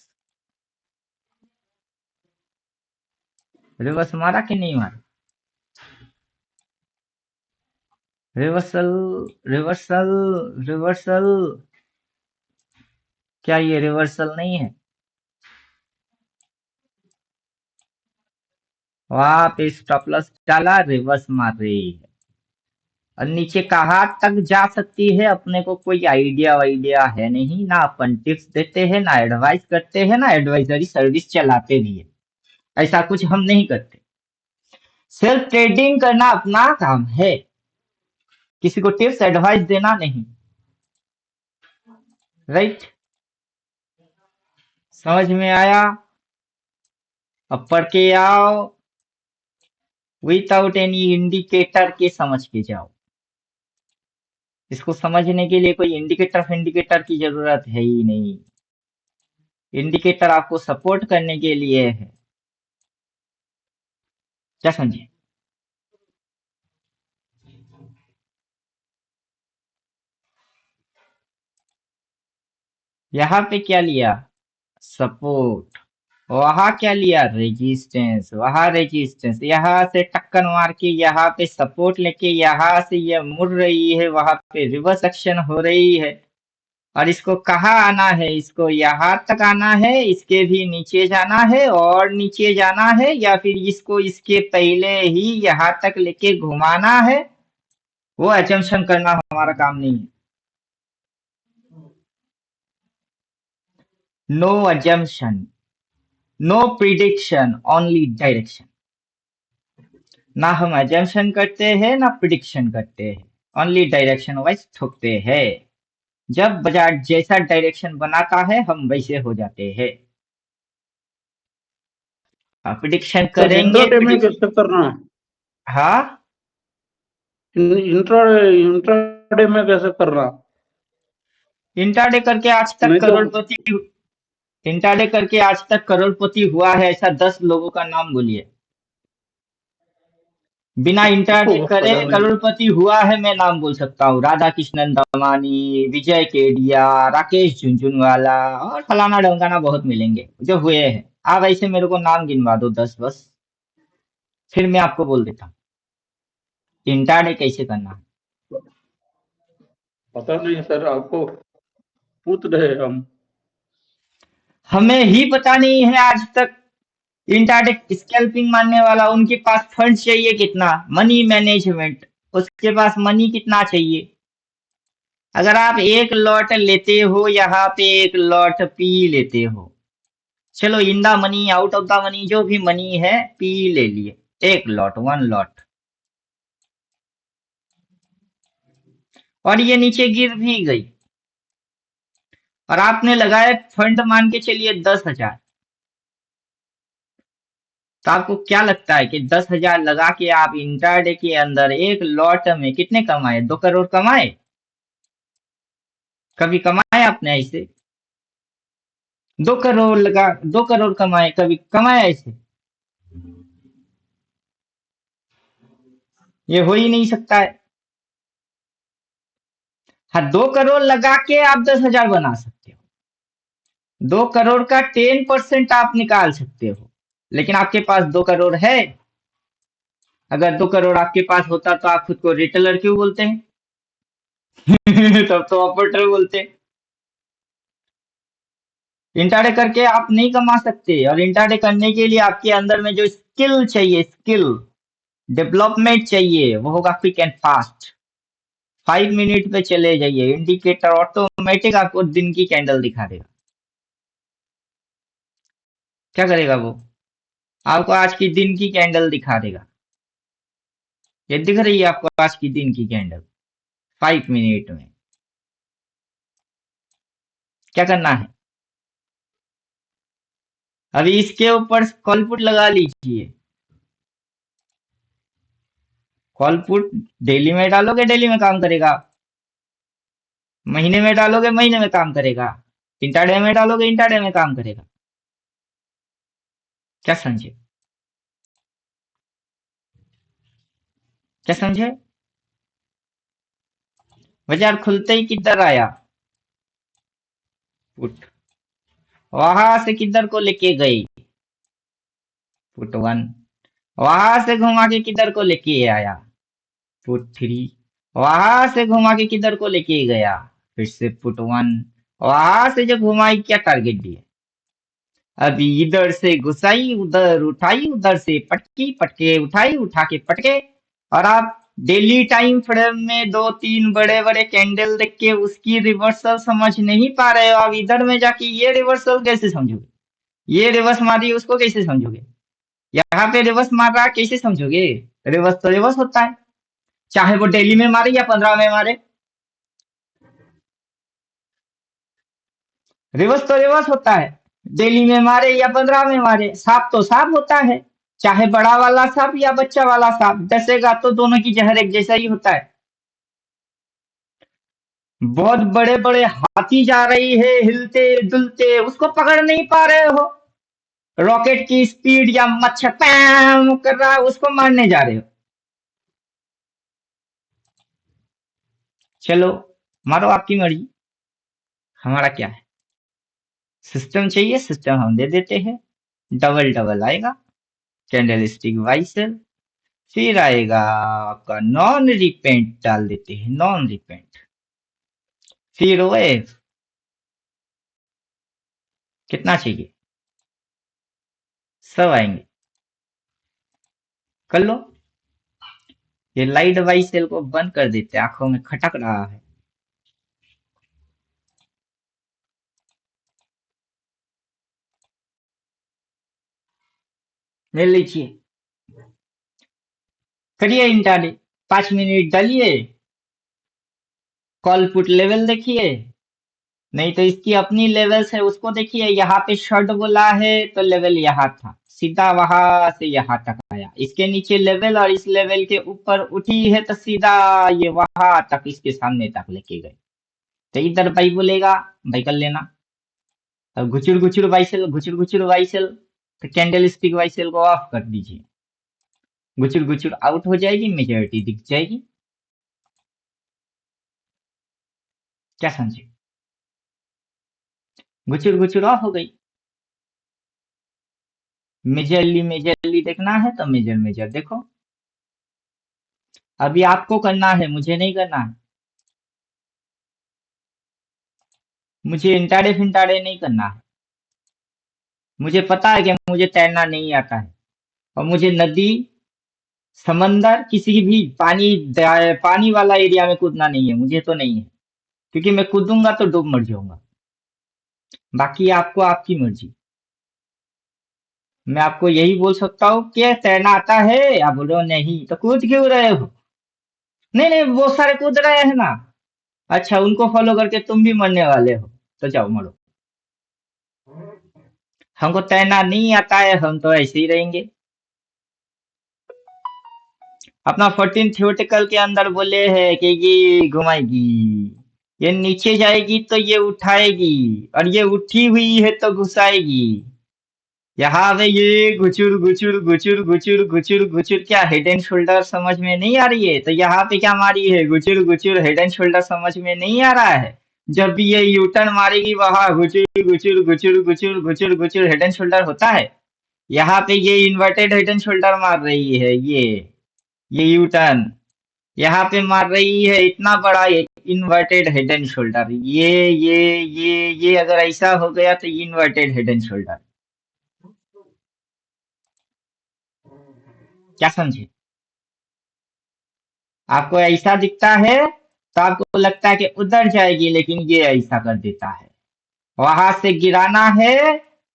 रिवर्स मारा कि नहीं मारा? Reversal, reversal, reversal. क्या ये रिवर्सल नहीं है? वहां पे स्टॉप लॉस डाला, रिवर्स मार रही है और नीचे कहाँ तक जा सकती है अपने को कोई आइडिया वाइडिया है नहीं। ना अपन टिप्स देते हैं, ना एडवाइस करते हैं, ना एडवाइजरी सर्विस चलाते भी है। ऐसा कुछ हम नहीं करते। सिर्फ ट्रेडिंग करना अपना काम है, किसी को टिप्स एडवाइस देना नहीं। राइट? समझ में आया? अब पढ़ के आओ, विदाउट एनी इंडिकेटर के समझ के जाओ। इसको समझने के लिए कोई इंडिकेटर की जरूरत है ही नहीं। इंडिकेटर आपको सपोर्ट करने के लिए है। क्या समझे? यहाँ पे क्या लिया? सपोर्ट। वहां क्या लिया? रेजिस्टेंस। वहां रेजिस्टेंस, यहाँ से टक्कर मार के यहाँ पे सपोर्ट लेके यहाँ से ये मुड़ रही है, वहां पे रिवर्स एक्शन हो रही है। और इसको कहाँ आना है? इसको यहाँ तक आना है, इसके भी नीचे जाना है और नीचे जाना है, या फिर इसको इसके पहले ही यहाँ तक लेके घुमाना है। वो एजम्पशन करना हमारा काम नहीं है। No assumption, no prediction, only direction. ना हम assumption करते हैं ना प्रिडिक्शन करते हैं, ओनली डायरेक्शन वाइज ठोकते हैं। जब बाजार जैसा डायरेक्शन बनाता है हम वैसे हो जाते हैं। प्रिडिक्शन सर करेंगे, इंट्राडे में कैसे करना है? हाँ, इंट्राडे में कैसे करना? इंट्राडे करके आज तक नहीं तो करोड़पति, इंट्राडे करके आज तक करोड़पति हुआ है ऐसा 10 लोगों का नाम बोलिए। बिना इंट्राडे वो करे पता नहीं। करोड़पति हुआ है, मैं नाम बोल सकता हूँ। राधा कृष्णन दमानी, विजय केडिया, राकेश झुनझुनवाला और फलाना ढमकाना बहुत मिलेंगे जो हुए हैं। आप ऐसे मेरे को नाम गिनवा दो 10 बस, फिर मैं आपको बोल देता हूँ इंट्राडे कैसे करना है। पता नहीं सर, आपको पूछ रहे हम। हमें ही पता नहीं है आज तक। इंट्राडे स्कैल्पिंग मानने वाला, उनके पास फंड चाहिए कितना? मनी मैनेजमेंट, उसके पास मनी कितना चाहिए? अगर आप एक लॉट लेते हो, यहाँ पे एक लॉट पी लेते हो, चलो in the money, out of the money, जो भी मनी है पी ले लिए, एक लॉट, वन लॉट, और ये नीचे गिर भी गई और आपने लगाए फंड मान के चलिए 10,000। तो आपको क्या लगता है कि 10,000 लगा के आप इंट्राडे के अंदर एक लॉट में कितने कमाए? 2 करोड़ कमाए? कभी कमाए आपने ऐसे? 2 करोड़ लगा, 2 करोड़ कमाए, कभी कमाए ऐसे? ये हो ही नहीं सकता है। हाँ, 2 करोड़ लगा के आप 10,000 बना सकते हो, 2 करोड़ का 10% आप निकाल सकते हो, लेकिन आपके पास 2 करोड़ है। अगर 2 करोड़ आपके पास होता तो आप खुद को रिटेलर क्यों बोलते हैं? तब तो ऑपरेटर बोलते हैं। इंट्राडे करके आप नहीं कमा सकते, और इंट्राडे करने के लिए आपके अंदर में जो स्किल चाहिए, स्किल डेवलपमेंट चाहिए, वो होगा क्विक एंड फास्ट। 5 मिनट पे चले जाइए, इंडिकेटर ऑटोमेटिक आपको दिन की कैंडल दिखा देगा। क्या करेगा वो? आपको आज की दिन की कैंडल दिखा देगा। ये दिख रही है आपको आज की दिन की कैंडल 5 मिनट में? क्या करना है? अभी इसके ऊपर कॉल पुट लगा लीजिए। कॉल पुट डेली में डालोगे, डेली में काम करेगा। महीने में डालोगे, महीने में काम करेगा। इंटरडे में डालोगे, इंटरडे में काम करेगा। क्या समझे? क्या समझे? बाजार खुलते ही किधर आया? पुट। वहां से किधर को लेके गई? पुट 1। वहां से घुमा के किधर को लेके आया? पुट 3। वहां से घुमा के किधर को लेके गया? फिर से पुट 1। वहां से जो घुमाई, क्या टारगेट दिए? अभी इधर से घुसाई, उधर उठाई, उधर से पटकी, पटके उठाई, उठा के पटके। और आप डेली टाइम फ्रेम में 2-3 बड़े बड़े कैंडल देख के उसकी रिवर्सल समझ नहीं पा रहे हो। आप इधर में जाके ये रिवर्सल कैसे समझोगे? ये रिवर्स मारी उसको कैसे समझोगे? यहाँ पे रिवर्स मार रहा है, कैसे समझोगे? रिवर्स तो रिवर्स होता है, चाहे वो डेली में मारे या 15 में मारे। रिवर्स तो रिवर्स होता है, डेली में मारे या 15 में मारे। सांप तो सांप होता है, चाहे बड़ा वाला सांप या बच्चा वाला सांप डसेगा तो दोनों की जहर एक जैसा ही होता है। बहुत बड़े बड़े हाथी जा रही है हिलते डुलते, उसको पकड़ नहीं पा रहे हो। रॉकेट की स्पीड या मच्छर पैम कर रहा है, उसको मारने जा रहे हो। चलो मारो, आपकी मर्जी, हमारा क्या है। सिस्टम चाहिए, सिस्टम हम दे देते हैं। डबल डबल आएगा, कैंडल स्टिक वाइसल। फिर आएगा आपका नॉन रिपेंट, डाल देते हैं नॉन रिपेंट। फिर ओएफ कितना चाहिए, सब आएंगे। कर लो। ये लाइट वाइस सेल को बंद कर देते हैं, आंखों में खटक रहा है। ले लीजिए, करिए इंट्राडे, 5 मिनट डालिए, कॉल पुट लेवल देखिए। नहीं तो इसकी अपनी लेवल्स है, उसको देखिए। यहाँ पे शॉर्ट बोला है तो लेवल यहाँ था, सीधा वहां से यहाँ तक आया। इसके नीचे लेवल और इस लेवल के ऊपर उठी है तो सीधा ये वहां तक, इसके सामने तक लेके गए। तो इधर बाई बोलेगा, बाई कर लेना। अब घुचुर घुचुर वाइसेल, घुचुर घुचुर वाइसेल, तो कैंडल स्टिक वाइसेल को ऑफ कर दीजिए। घुचुर घुचुर आउट हो जाएगी, मेजोरिटी दिख जाएगी। क्या समझे? घुचुर घुचुर ऑफ हो गई। मेजरली मेजरली देखना है तो मेजर मेजर देखो। अभी आपको करना है, मुझे नहीं करना है। मुझे इंटाडे फिंटाडे नहीं करना है। मुझे पता है कि मुझे तैरना नहीं आता है, और मुझे नदी, समंदर, किसी भी पानी वाला एरिया में कूदना नहीं है। मुझे तो नहीं है, क्योंकि मैं कूदूंगा तो डूब मर जाऊंगा। बाकी आपको आपकी मर्जी। मैं आपको यही बोल सकता हूँ कि तैरना आता है, आप बोलो नहीं तो कूद क्यों रहे हो? नहीं नहीं, वो सारे कूद रहे हैं ना। अच्छा, उनको फॉलो करके तुम भी मरने वाले हो, तो जाओ मरो। हमको तैरना नहीं आता है, हम तो ऐसे ही रहेंगे। अपना 14 थ्योरेटिकल के अंदर बोले हैं कि ये घुमाएगी, ये नीचे जाएगी तो ये उठाएगी, और ये उठी हुई है तो घुसाएगी। यहाँ पे ये गुचुर गुचुर गुचुर गुचुर गुचुर गुचुर, क्या हेड एंड शोल्डर समझ में नहीं आ रही है? तो यहाँ पे क्या मारी है? गुचुर गुचुर हेड एंड शोल्डर समझ में नहीं आ रहा है? जब भी ये यूटर्न मारेगी वहां गुचुर गुचुर गुचुर गुचुर गुचुर गुचुर हेड एंड शोल्डर होता है। यहाँ पे ये इन्वर्टेड हेड एंड शोल्डर मार रही है, ये यू टर्न यहाँ पे मार रही है, इतना बड़ा इन्वर्टेड हेड एंड शोल्डर। ये अगर ऐसा हो गया तो इन्वर्टेड हेड एंड शोल्डर। क्या समझे? आपको ऐसा दिखता है तो आपको लगता है कि उधर जाएगी, लेकिन ये ऐसा कर देता है। वहां से गिराना है,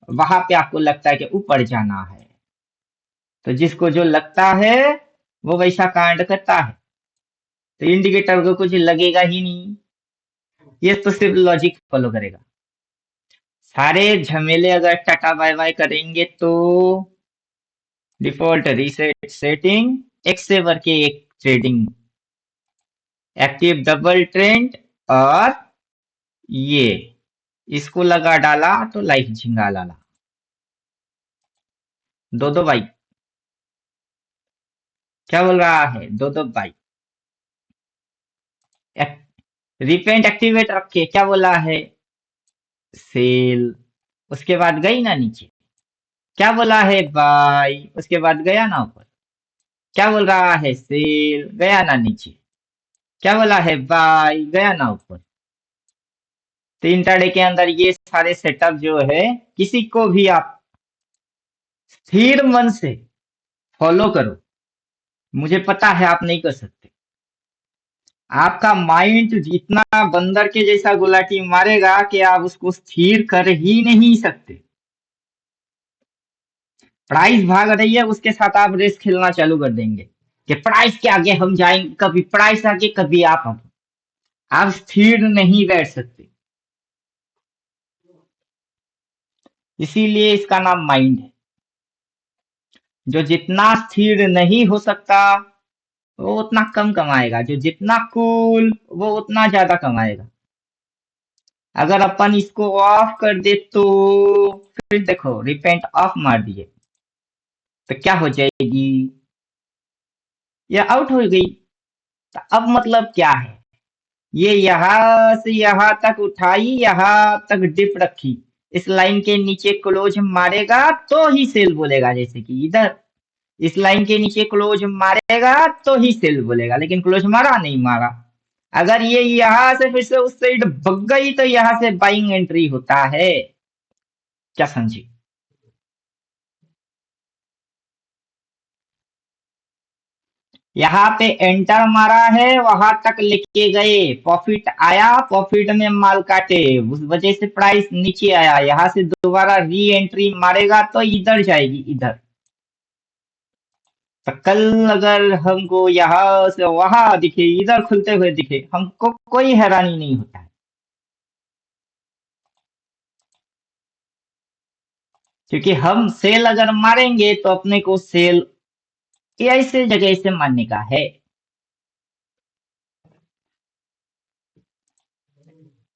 वहां पे आपको लगता है कि ऊपर जाना है। तो जिसको जो लगता है वो वैसा कांड करता है। तो इंडिकेटर को कुछ लगेगा ही नहीं, ये तो सिर्फ लॉजिक फॉलो करेगा। सारे झमेले अगर टाटा बाय बाय करेंगे तो डिफॉल्ट रीसेट सेटिंग, एक से बढ़ के एक ट्रेडिंग, एक्टिव डबल ट्रेंड, और ये इसको लगा डाला तो लाइफ झिंगा लाला। दो दो बाई, क्या बोल रहा है? दो दो बाई। रिपेंट एक्टिवेट रखे, क्या बोला है? सेल। उसके बाद गई ना नीचे, क्या बोला है? बाई। उसके बाद गया ना ऊपर, क्या बोल रहा है? सेल। गया ना नीचे, क्या बोला है? बाई। गया ना ऊपर। तो इंट्राडे के अंदर ये सारे सेटअप जो है किसी को भी आप स्थिर मन से फॉलो करो, मुझे पता है आप नहीं कर सकते। आपका माइंड इतना बंदर के जैसा गुलाटी मारेगा कि आप उसको स्थिर कर ही नहीं सकते। प्राइस भाग रही है, उसके साथ आप रेस खेलना चालू कर देंगे कि प्राइस के आगे हम जाएंगे, कभी प्राइस आगे कभी आप आगे। आप स्थिर नहीं बैठ सकते, इसीलिए इसका नाम माइंड है। जो जितना स्थिर नहीं हो सकता वो उतना कम कमाएगा, जो जितना कूल वो उतना ज्यादा कमाएगा। अगर अपन इसको ऑफ कर दे तो फिर देखो, रिपेंट ऑफ मार दिए तो क्या हो जाएगी, ये आउट हो गई। तो अब मतलब क्या है, ये यहां से यहां तक उठाई, यहां तक डिप रखी, इस लाइन के नीचे क्लोज मारेगा तो ही सेल बोलेगा, जैसे कि इधर इस लाइन के नीचे क्लोज मारेगा तो ही सेल बोलेगा, लेकिन क्लोज मारा नहीं मारा। अगर ये यहां से फिर से उस साइड भग गई तो यहां से बाइंग एंट्री होता है। क्या समझी? यहाँ पे एंटर मारा है, वहां तक लेके गए, प्रॉफिट आया, प्रॉफिट में माल काटे, उस वजह से प्राइस नीचे आया, यहाँ से दोबारा री एंट्री मारेगा तो इधर जाएगी, इधर। तो कल अगर हमको यहाँ से वहां दिखे, इधर खुलते हुए दिखे, हमको कोई हैरानी नहीं होता है, क्योंकि हम सेल अगर मारेंगे तो अपने को सेल ऐसे जगह से मारने का है।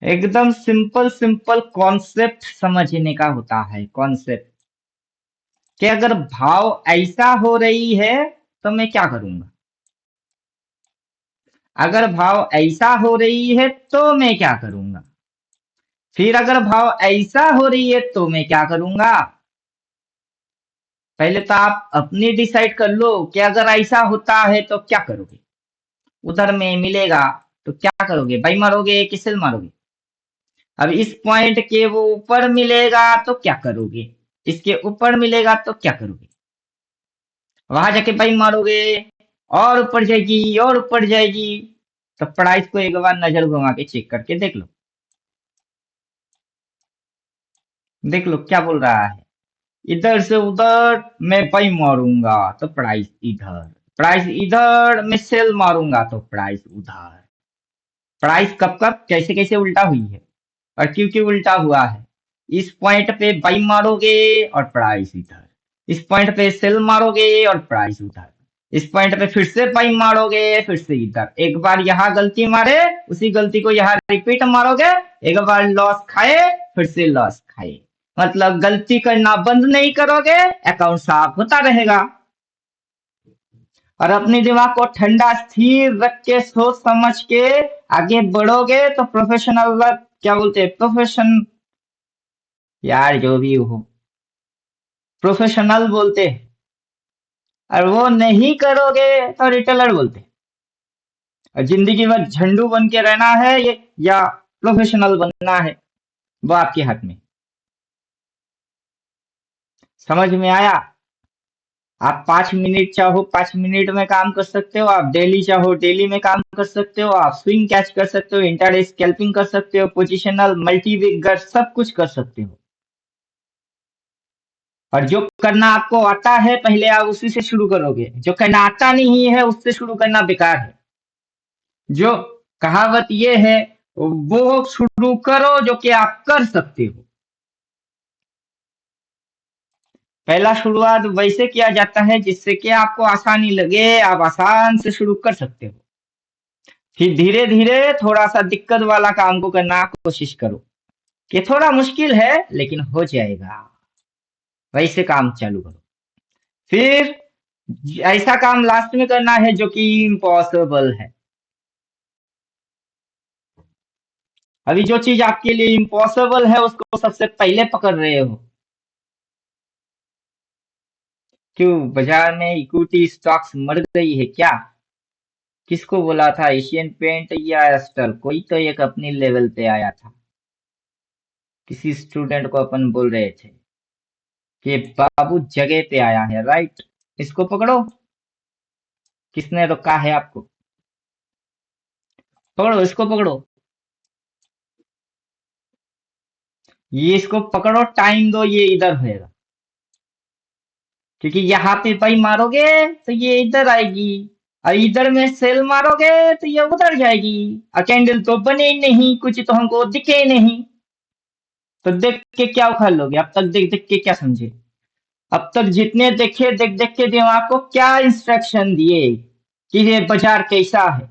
एकदम सिंपल सिंपल कॉन्सेप्ट समझने का होता है, कॉन्सेप्ट कि अगर भाव ऐसा हो रही है तो मैं क्या करूंगा, अगर भाव ऐसा हो रही है तो मैं क्या करूंगा, फिर अगर भाव ऐसा हो रही है तो मैं क्या करूंगा। पहले तो आप अपनी डिसाइड कर लो कि अगर ऐसा होता है तो क्या करोगे, उधर में मिलेगा तो क्या करोगे, बाई मारोगे कि सेल मारोगे। अब इस पॉइंट के वो ऊपर मिलेगा तो क्या करोगे, इसके ऊपर मिलेगा तो क्या करोगे, वहां जाके बाई मारोगे, और ऊपर जाएगी और ऊपर जाएगी। तो प्राइस को एक बार नजर घुमा के चेक करके देख लो, देख लो क्या बोल रहा है। इधर से उधर मैं बाई मारूंगा तो प्राइस इधर, प्राइस इधर मैं सेल मारूंगा तो प्राइस उधर। प्राइस कब कब कैसे कैसे उल्टा हुई है और क्यों क्यों उल्टा हुआ है। इस पॉइंट पे बाई मारोगे और प्राइस इधर, इस पॉइंट पे सेल मारोगे और प्राइस उधर, इस पॉइंट पे फिर से बाई मारोगे फिर से इधर। एक बार यहाँ गलती मारे, उसी गलती को यहाँ रिपीट मारोगे, एक बार लॉस खाए फिर से लॉस खाए, मतलब गलती करना बंद नहीं करोगे, अकाउंट साफ होता रहेगा। और अपने दिमाग को ठंडा स्थिर रख के सोच समझ के आगे बढ़ोगे तो प्रोफेशनल, क्या बोलते हैं, प्रोफेशन, यार जो भी हो, प्रोफेशनल बोलते हैं। और वो नहीं करोगे तो रिटेलर बोलते हैं। और जिंदगी भर झंडू बन के रहना है ये या प्रोफेशनल बनना है, वो आपके हाथ में। समझ में आया? आप 5 मिनट चाहो 5 मिनट में काम कर सकते हो, आप डेली चाहो डेली में काम कर सकते हो, आप स्विंग कैच कर सकते हो, इंटरडे स्कैल्पिंग कर सकते हो, पोजिशनल मल्टी विगर सब कुछ कर सकते हो। और जो करना आपको आता है पहले आप उसी से शुरू करोगे, जो करना आता नहीं है उससे शुरू करना बेकार है। जो कहावत ये है, वो शुरू करो जो कि आप कर सकते हो। पहला शुरुआत वैसे किया जाता है जिससे कि आपको आसानी लगे, आप आसान से शुरू कर सकते हो। फिर धीरे धीरे थोड़ा सा दिक्कत वाला काम को करना कोशिश करो कि थोड़ा मुश्किल है लेकिन हो जाएगा, वैसे काम चालू करो। फिर ऐसा काम लास्ट में करना है जो कि इम्पॉसिबल है। अभी जो चीज आपके लिए इम्पॉसिबल है उसको सबसे पहले पकड़ रहे हो। क्यों, बाजार में इक्विटी स्टॉक्स मर गई है क्या? किसको बोला था, एशियन पेंट या एस्टर, कोई तो एक अपनी लेवल पे आया था। किसी स्टूडेंट को अपन बोल रहे थे कि बाबू जगह पे आया है, राइट? इसको पकड़ो। किसने रोका है आपको? पकड़ो, इसको पकड़ो। ये इसको पकड़ो, टाइम दो, ये इधर होएगा। क्योंकि यहाँ पे भाई मारोगे तो ये इधर आएगी, और इधर में सेल मारोगे तो ये उधर जाएगी। और कैंडल तो बने ही नहीं, कुछ तो हमको दिखे नहीं। तो देख के क्या उखाड़ लोगे? अब तक देख देख के क्या समझे? अब तक जितने देखे, देख देख के दिमाग को क्या इंस्ट्रक्शन दिए कि ये बाजार कैसा है,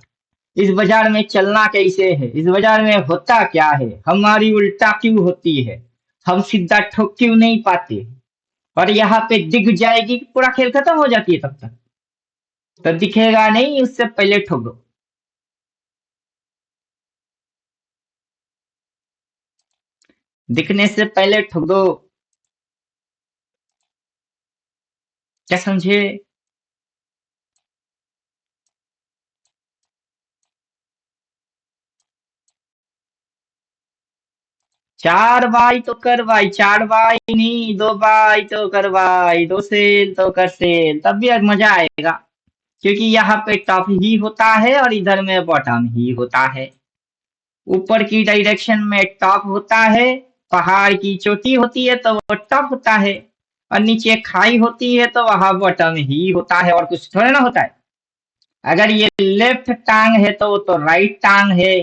इस बाजार में चलना कैसे है, इस बाजार में होता क्या है, हमारी उल्टा क्यों होती है, हम सीधा ठोक क्यों नहीं पाते। और यहाँ पे दिख जाएगी, पूरा खेल खत्म हो जाती है तब तक। तो दिखेगा नहीं, उससे पहले ठोक दो। दिखने से पहले ठोक दो। क्या समझे? चार बाई तो कर भाई, चार बाई नहीं, दो बाई तो कर भाई, दो सेल तो कर सेल, तब भी मजा आएगा। क्योंकि यहाँ पे टॉप ही होता है और इधर में बॉटम ही होता है। ऊपर की डायरेक्शन में टॉप होता है, पहाड़ की चोटी होती है तो वो टॉप होता है, और नीचे खाई होती है तो वहां बॉटम ही होता है, और कुछ थोड़ा ना होता है। अगर ये लेफ्ट टांग है तो वो तो राइट टांग है।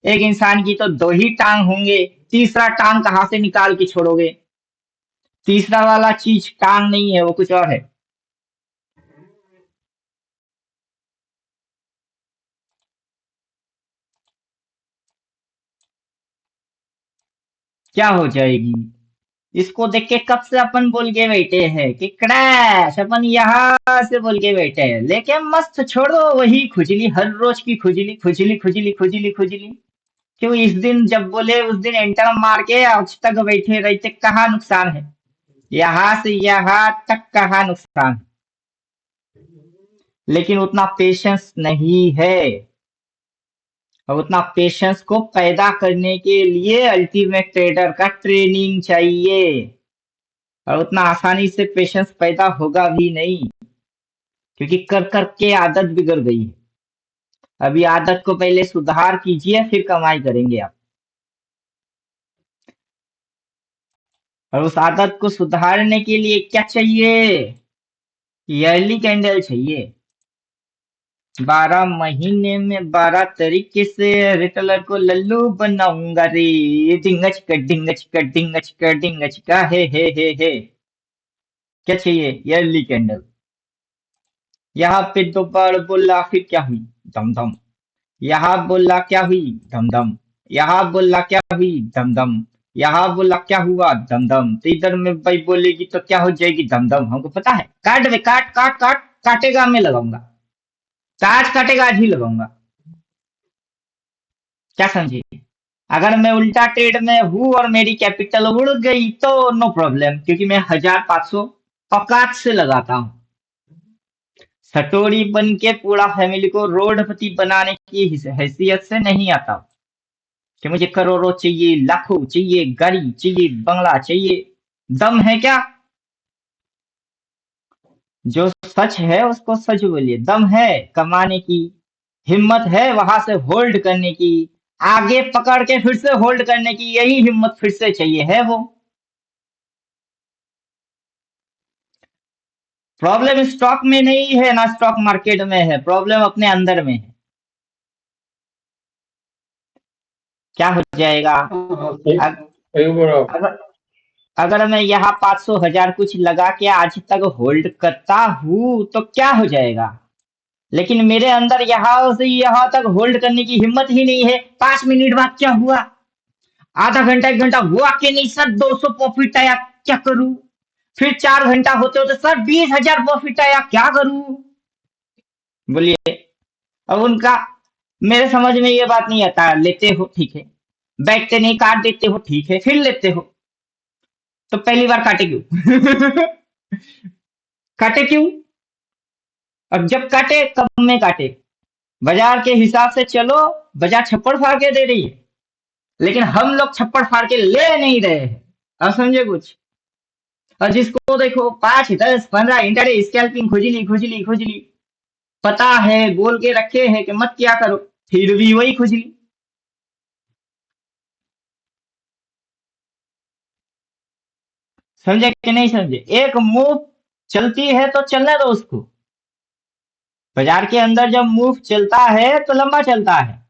एक इंसान की तो दो ही टांग होंगे, तीसरा टांग कहाँ से निकाल के छोड़ोगे? तीसरा वाला चीज टांग नहीं है, वो कुछ और है। क्या हो जाएगी? इसको देख के कब से अपन बोल के बैठे हैं कि क्रैश, अपन यहाँ से बोल के बैठे हैं, लेकिन मस्त छोड़ो वही खुजली, हर रोज की खुजली खुजली खुजली खुजली खुजली। क्यों इस दिन जब बोले उस दिन एंटर मार के आज तक बैठे रहते, कहाँ नुकसान है? यहाँ से यहाँ तक कहाँ नुकसान? लेकिन उतना पेशेंस नहीं है, और उतना पेशेंस को पैदा करने के लिए अल्टीमेट ट्रेडर का ट्रेनिंग चाहिए, और उतना आसानी से पेशेंस पैदा होगा भी नहीं, क्योंकि कर कर के आदत बिगड़ गई है। अभी आदत को पहले सुधार कीजिए, फिर कमाई करेंगे आप। और उस आदत को सुधारने के लिए क्या चाहिए? ईयरली कैंडल चाहिए। 12 महीने में 12 तरीके से रिटेलर को लल्लू बनाऊंगा रे। डिंगच का डिंगच का डिंगच का डिंगच का हे। क्या चाहिए? Yearly candle. यहाँ पे दो बार बोला, फिर क्या हुई? धम धम। यहाँ बोला, क्या हुई? धम धम। यहाँ बोला, क्या हुई? धम धम। यहाँ बोला, क्या हुआ? धम धम। तो इधर में भाई बोलेगी तो क्या हो जाएगी? धम धम। हमको पता है। काट बे, काट काट काट। काटेगा मैं लगाऊंगा, आज काटेगा आज ही लगाऊंगा। क्या समझे? अगर मैं उल्टा ट्रेड में हूँ और मेरी कैपिटल उड़ गई तो नो प्रॉब्लम, क्योंकि मैं 1500 औकात से लगाता हूँ। सटोरी बन के पूरा फैमिली को रोडपति बनाने की हैसियत से नहीं आता कि मुझे करोड़ों चाहिए, लाखों चाहिए, गाड़ी चाहिए, बंगला चाहिए। दम है क्या? जो सच है उसको सच बोलिए। दम है कमाने की, हिम्मत है वहां से होल्ड करने की, आगे पकड़ के फिर से होल्ड करने की, यही हिम्मत फिर से चाहिए है वो। प्रॉब्लम स्टॉक में नहीं है ना स्टॉक मार्केट में है, प्रॉब्लम अपने अंदर में है। क्या हो जाएगा? हाँ, सही अग, सही बोल रहा हूँ। अगर अगर मैं यहाँ 500 हजार कुछ लगा के आज तक होल्ड करता हूँ तो क्या हो जाएगा? लेकिन मेरे अंदर यहाँ से यहाँ तक होल्ड करने की हिम्मत ही नहीं है। 5 मिनट बाद क्या हुआ? आधा घंटा 1 घंटा हुआ कि नहीं सर, 200 प्रॉफिट आया, क्या करूं? फिर 4 घंटा होते होते सर 20,000 प्रॉफिट आया, क्या करूं? बोलिए। अब उनका मेरे समझ में ये बात नहीं आता। लेते हो ठीक है, बैठते नहीं, काट देते हो ठीक है, फिर लेते हो तो पहली बार काटे क्यों? काटे क्यों? अब जब काटे कब में काटे? बाजार के हिसाब से चलो, बाजार छप्पड़ फाड़ के दे रही है। लेकिन हम लोग छप्पड़ फाड़ के ले नहीं रहे हैं। अब समझे कुछ? और जिसको देखो 5, 10, 15 इंटरडे स्कैल्पिंग खुजली खुजली खुजली, पता है बोल के रखे हैं कि मत क्या करो, फिर भी वही खुजली। समझे कि नहीं समझे? एक मूव चलती है तो चलने दो उसको। बाजार के अंदर जब मूव चलता है तो लंबा चलता है।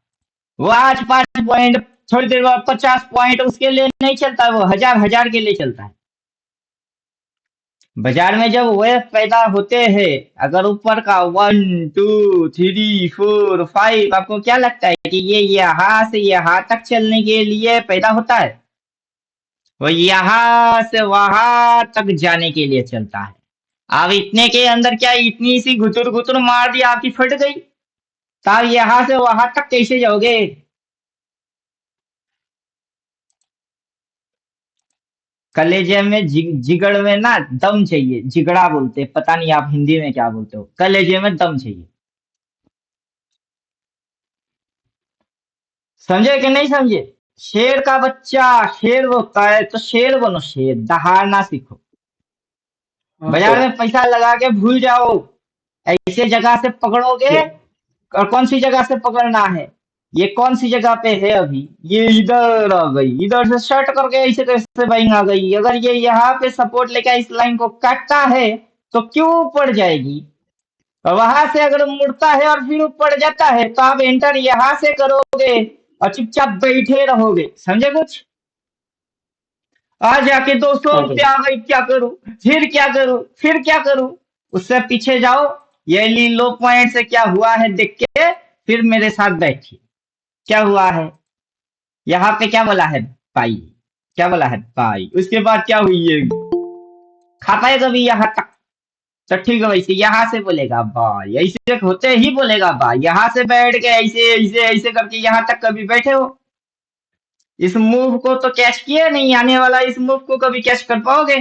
वो आज 5 पॉइंट, थोड़ी देर बाद 50 पॉइंट उसके लिए नहीं चलता, वो हजार हजार के लिए चलता है। बाजार में जब वेव पैदा होते हैं, अगर ऊपर का 1, 2, 3, 4, 5, आपको क्या लगता है कि ये यहाँ से यहाँ तक चलने के लिए पैदा होता है? वो यहाँ से वहां तक जाने के लिए चलता है। अब इतने के अंदर क्या इतनी सी घुटुर घुटुर मार दी, आपकी फट गई, तो आप यहाँ से वहां तक कैसे जाओगे? कलेजे में जिगड़ में ना दम चाहिए, जिगड़ा बोलते हैं, पता नहीं आप हिंदी में क्या बोलते हो। कलेजे में दम चाहिए। समझे कि नहीं समझे? शेर का बच्चा शेर होता है तो शेर बनो, शेर दहाड़ना सीखो। हाँ बाजार सर। में पैसा लगा के भूल जाओ, ऐसे जगह से पकड़ोगे। और कौन सी जगह से पकड़ना है? ये कौन सी जगह पे है अभी? ये इधर आ गई, इधर से शर्ट करके ऐसे कैसे बाइंग आ गई? अगर ये यहाँ पे सपोर्ट लेकर इस लाइन को काटता है तो क्यों पड़ जाएगी? और वहां से अगर मुड़ता है और फिर ऊपर जाता है तो आप एंटर यहाँ से करोगे और चुपचाप बैठे रहोगे। समझे कुछ? आज जाके 200 हाँ सर। रुपया आ गई, क्या करूं, फिर क्या करूं, फिर क्या करूं? उससे पीछे जाओ, ये ली लो पॉइंट से क्या हुआ है देख के फिर मेरे साथ बैठिए। क्या हुआ है? यहाँ पे क्या बोला है? पाई। क्या बोला है? पाई। उसके बाद क्या हुई है? खा पाए कभी यहाँ तक? तो ठीक है, वैसे यहाँ से बोलेगा भाई, ऐसे होते ही बोलेगा भाई। यहाँ से बैठ के ऐसे ऐसे ऐसे करके यहाँ तक कभी बैठे हो? इस मूव को तो कैच किए नहीं, आने वाला इस मूव को कभी कैच कर पाओगे?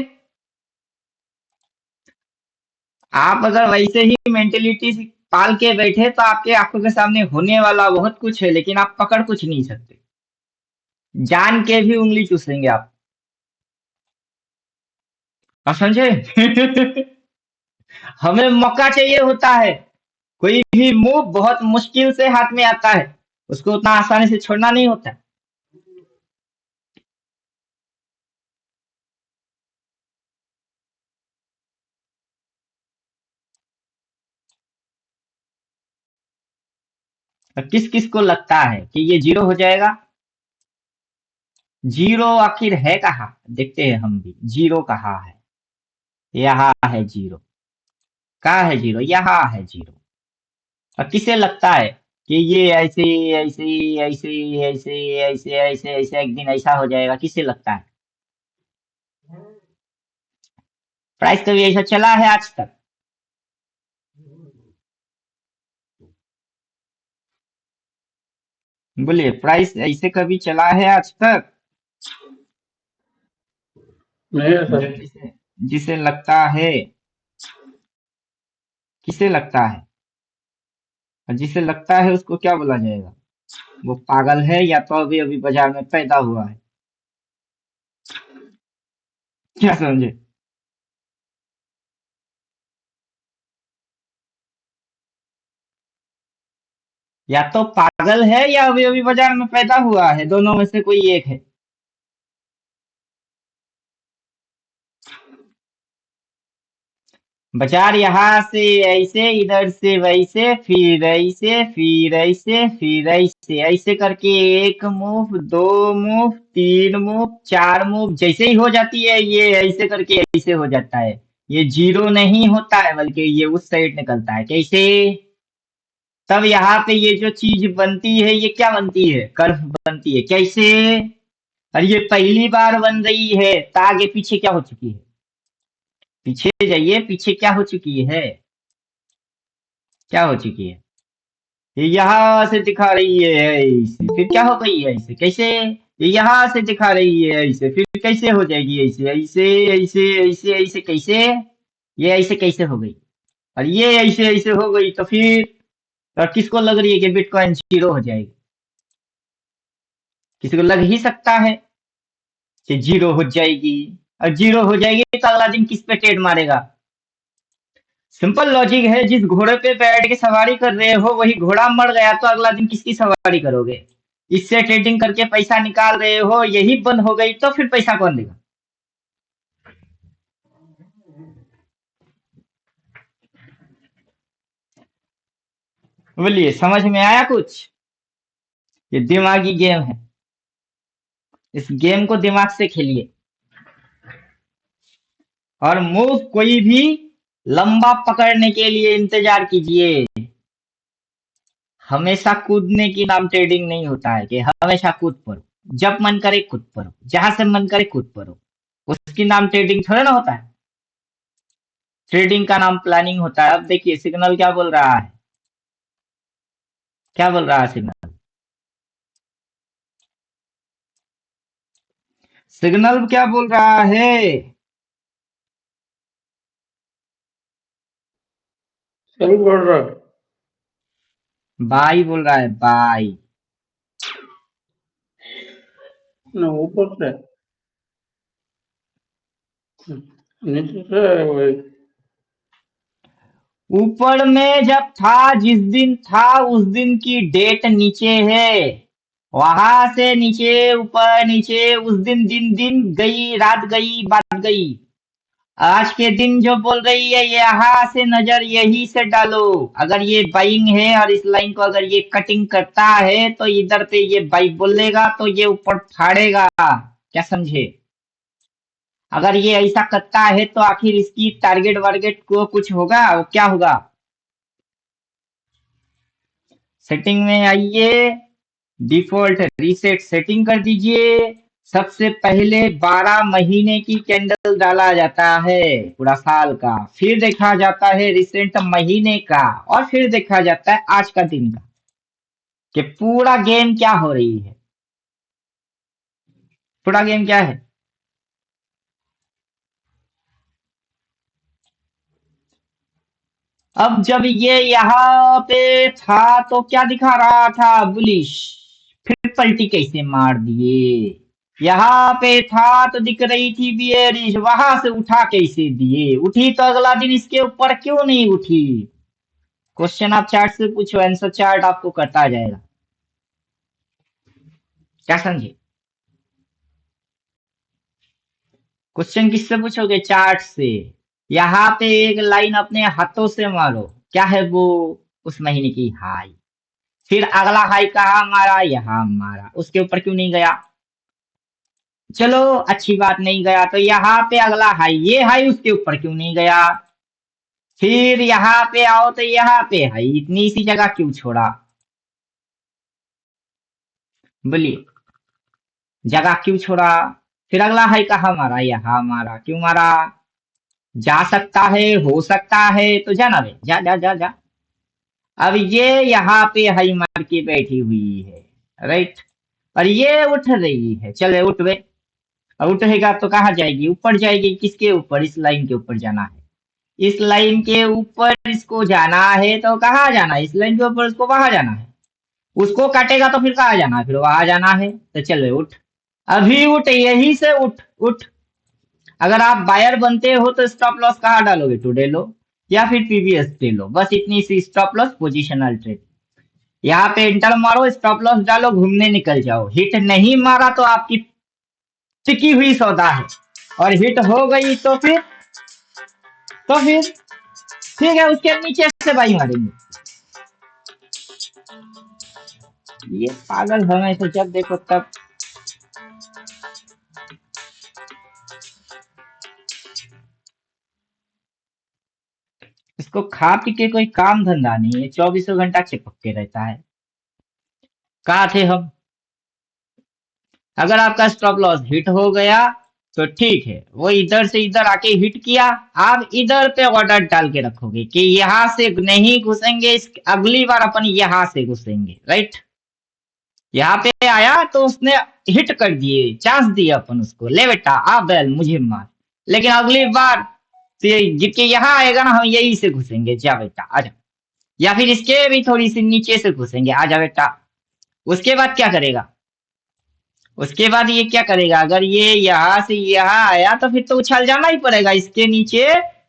आप अगर वैसे ही मेंटेलिटी पाल के बैठे तो आपके आंखों के सामने होने वाला बहुत कुछ है, लेकिन आप पकड़ कुछ नहीं सकते। जान के भी उंगली चूसेंगे आप। आप समझे? हमें मौका चाहिए होता है। कोई भी मूव बहुत मुश्किल से हाथ में आता है, उसको उतना आसानी से छोड़ना नहीं होता है। और किस किस को लगता है कि ये जीरो हो जाएगा? जीरो आखिर है कहाँ? देखते हैं हम भी, जीरो कहाँ है? यहाँ है जीरो। कहाँ है जीरो? यहाँ है जीरो। और किसे लगता है कि ये ऐसे ऐसे ऐसे ऐसे ऐसे ऐसे ऐसे एक दिन ऐसा हो जाएगा? किसे लगता है? प्राइस कभी ऐसा चला है आज तक? बोलिए, प्राइस ऐसे कभी चला है आज तक? नहीं है जो सर। जिसे जिसे लगता है, किसे लगता है? और जिसे लगता है उसको क्या बोला जाएगा? वो पागल है या तो अभी अभी बाजार में पैदा हुआ है। क्या समझे? या तो पागल है या अभी अभी बाजार में पैदा हुआ है, दोनों में से कोई एक है। बाजार यहाँ से ऐसे, इधर से वैसे, फिर ऐसे फिर ऐसे फिर ऐसे ऐसे करके एक मूव, दो मूव, तीन मूव, चार मूव जैसे ही हो जाती है, ये ऐसे करके ऐसे हो जाता है। ये जीरो नहीं होता है, बल्कि ये उस साइड निकलता है। कैसे? तब यहाँ पे ये जो चीज बनती है, ये क्या बनती है? कर्व बनती है। कैसे? और ये पहली बार बन रही है तो आगे पीछे क्या हो चुकी है? पीछे जाइए, पीछे क्या हो चुकी है? क्या हो चुकी है? ये यहाँ से दिखा रही है ऐसे, फिर क्या हो गई है ऐसे? कैसे? ये यहाँ से दिखा रही है ऐसे, फिर कैसे हो जाएगी ऐसे? ऐसे ऐसे ऐसे ऐसे कैसे? ये ऐसे कैसे हो गई? और ये ऐसे ऐसे हो गई तो फिर? और किसको लग रही है कि बिटकॉइन जीरो हो जाएगी? किसी को लग ही सकता है कि जीरो हो जाएगी, और जीरो हो जाएगी तो अगला दिन किस पे ट्रेड मारेगा। सिंपल लॉजिक है, जिस घोड़े पे बैठ के सवारी कर रहे हो वही घोड़ा मर गया तो अगला दिन किसकी सवारी करोगे। इससे ट्रेडिंग करके पैसा निकाल रहे हो, यही बंद हो गई तो फिर पैसा कौन देगा। बोलिए, समझ में आया कुछ। ये दिमागी गेम है, इस गेम को दिमाग से खेलिए। और मूव कोई भी लंबा पकड़ने के लिए इंतजार कीजिए। हमेशा कूदने की नाम ट्रेडिंग नहीं होता है कि हमेशा कूद पड़ो, जब मन करे कूद पड़ो, जहां से मन करे कूद पड़ो, उसकी नाम ट्रेडिंग थोड़ा ना होता है। ट्रेडिंग का नाम प्लानिंग होता है। अब देखिए सिग्नल क्या बोल रहा है, क्या बोल रहा है सिग्नल। सिग्नल क्या बोल रहा है। सेल बोल रहा है। बाई बोल रहा है, बाई। ना ऊपर से नीचे से वही ऊपर में जब था, जिस दिन था उस दिन की डेट नीचे है, वहां से नीचे ऊपर नीचे, उस दिन दिन दिन गई, रात गई, बात गई। आज के दिन जो बोल रही है, यहाँ से नजर यही से डालो। अगर ये बाइंग है और इस लाइन को अगर ये कटिंग करता है तो इधर पे ये बाई बोलेगा तो ये ऊपर फाड़ेगा, क्या समझे। अगर ये ऐसा करता है तो आखिर इसकी टारगेट वारगेट को कुछ होगा, वो क्या होगा। सेटिंग में आइए, डिफॉल्ट रीसेट सेटिंग कर दीजिए। सबसे पहले 12 महीने की कैंडल डाला जाता है, पूरा साल का, फिर देखा जाता है रिसेंट महीने का, और फिर देखा जाता है आज का दिन का, कि पूरा गेम क्या हो रही है। पूरा गेम क्या है। अब जब ये यहाँ पे था तो क्या दिखा रहा था, बुलिश, फिर पलटी कैसे मार दिए। यहाँ पे था तो दिख रही थी बियरिश, वहां से उठा कैसे दिए, उठी तो अगला दिन इसके ऊपर क्यों नहीं उठी। क्वेश्चन आप चार्ट से पूछो, आंसर चार्ट आपको करता जाएगा, क्या समझे। क्वेश्चन किससे पूछोगे, चार्ट से। यहाँ पे एक लाइन अपने हाथों से मारो, क्या है वो, उस महीने की हाई। फिर अगला हाई कहाँ मारा, यहाँ मारा, उसके ऊपर क्यों नहीं गया। चलो अच्छी बात, नहीं गया तो यहाँ पे अगला हाई, ये हाई उसके ऊपर क्यों नहीं गया। फिर यहाँ पे आओ तो यहाँ पे हाई, इतनी सी जगह क्यों छोड़ा, बोलिए, जगह क्यों छोड़ा। फिर अगला हाई कहाँ मारा, यहाँ मारा, क्यों मारा। जा सकता है, हो सकता है तो जाना बे, जा जा जा जा। अब ये यहाँ पे हाई मार के बैठी हुई है, राइट, और ये उठ रही है, चले उठ बे। अब उठेगा तो कहाँ जाएगी, ऊपर जाएगी, किसके ऊपर, इस लाइन के ऊपर जाना है। इस लाइन के ऊपर इसको जाना है तो कहाँ जाना है, इस लाइन के ऊपर उसको वहां जाना है। उसको काटेगा तो फिर कहाँ जाना है, फिर वहां जाना है, तो चलो उठ, अभी उठ, यही से उठ उठ। अगर आप बायर बनते हो तो स्टॉप लॉस कहाँ डालोगे, टुडे लो या फिर प्रीवियस डे लो, बस इतनी सी स्टॉप लॉस, पोजिशनल ट्रेड। यहाँ पे एंटर मारो, स्टॉप लॉस डालो, घूमने निकल जाओ। हिट नहीं मारा तो आपकी टिकी हुई सौदा है, और हिट हो गई तो फिर ठीक है, उसके नीचे से बाई मारेंगे। ये पागल हमें, जब देखो तब। इसको खा पी के कोई काम धंधा नहीं है, 24 घंटा चिपक के रहता है। कहा थे हम, अगर आपका स्टॉप लॉस हिट हो गया तो ठीक है, वो इधर से इधर आके हिट किया, आप इधर पे ऑर्डर डाल के रखोगे कि यहां से नहीं घुसेंगे, अगली बार अपन यहां से घुसेंगे, राइट। यहाँ पे आया तो उसने हिट कर दिए, चांस दिया अपन उसको, ले बेटा आ बैल मुझे मार, लेकिन अगली बार तो जिसके यहाँ आएगा ना, हम यही से घुसेंगे, जा बेटा आजा। या फिर इसके भी थोड़ी सी नीचे से घुसेंगे, आजा बेटा। उसके बाद क्या करेगा, उसके बाद ये क्या करेगा, अगर ये यहां से यहां आया तो फिर तो उछाल जाना ही पड़ेगा इसके नीचे,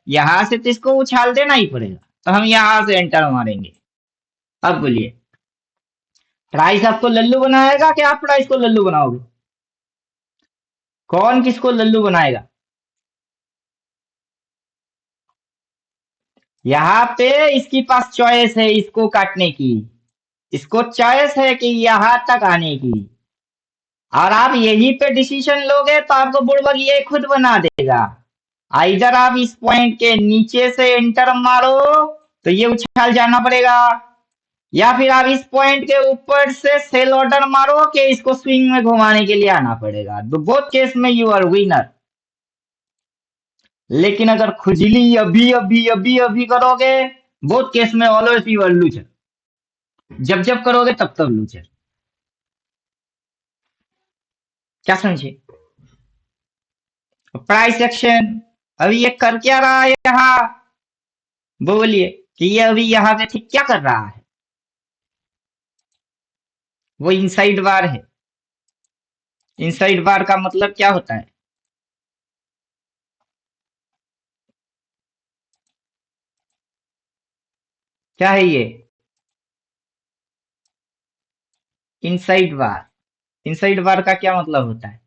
यहां से तो इसको उछाल देना ही पड़ेगा। तो हम यहां से एंटर मारेंगे। अब बोलिए, प्राइस आपको लल्लू बनाएगा कि आप प्राइस को लल्लू बनाओगे? कौन किसको लल्लू बनाएगा? यहाँ पे इसके पास चॉइस है इसको काटने की, इसको चॉइस है कि यहां तक आने की, और आप यहीं पे डिसीजन लोगे तो आपको बुड़बक ये खुद बना देगा। इधर आप इस पॉइंट के नीचे से एंटर मारो तो ये उछाल जाना पड़ेगा, या फिर आप इस पॉइंट के ऊपर से सेल ऑर्डर मारो कि इसको स्विंग में घुमाने के लिए आना पड़ेगा। तो बोथ केस में यू आर विनर। लेकिन अगर खुजली अभी अभी अभी अभी करोगे, बोथ केस में ऑलवेज यू आर लूजर। जब जब करोगे तब तब लूजर। क्या समझे? प्राइस एक्शन अभी ये कर क्या रहा है यहाँ, बोलिए कि ये अभी यहाँ पे ठीक क्या कर रहा है? वो इनसाइड बार है। इनसाइड बार का मतलब क्या होता है? क्या है ये इनसाइड बार? इनसाइड बार का क्या मतलब होता है?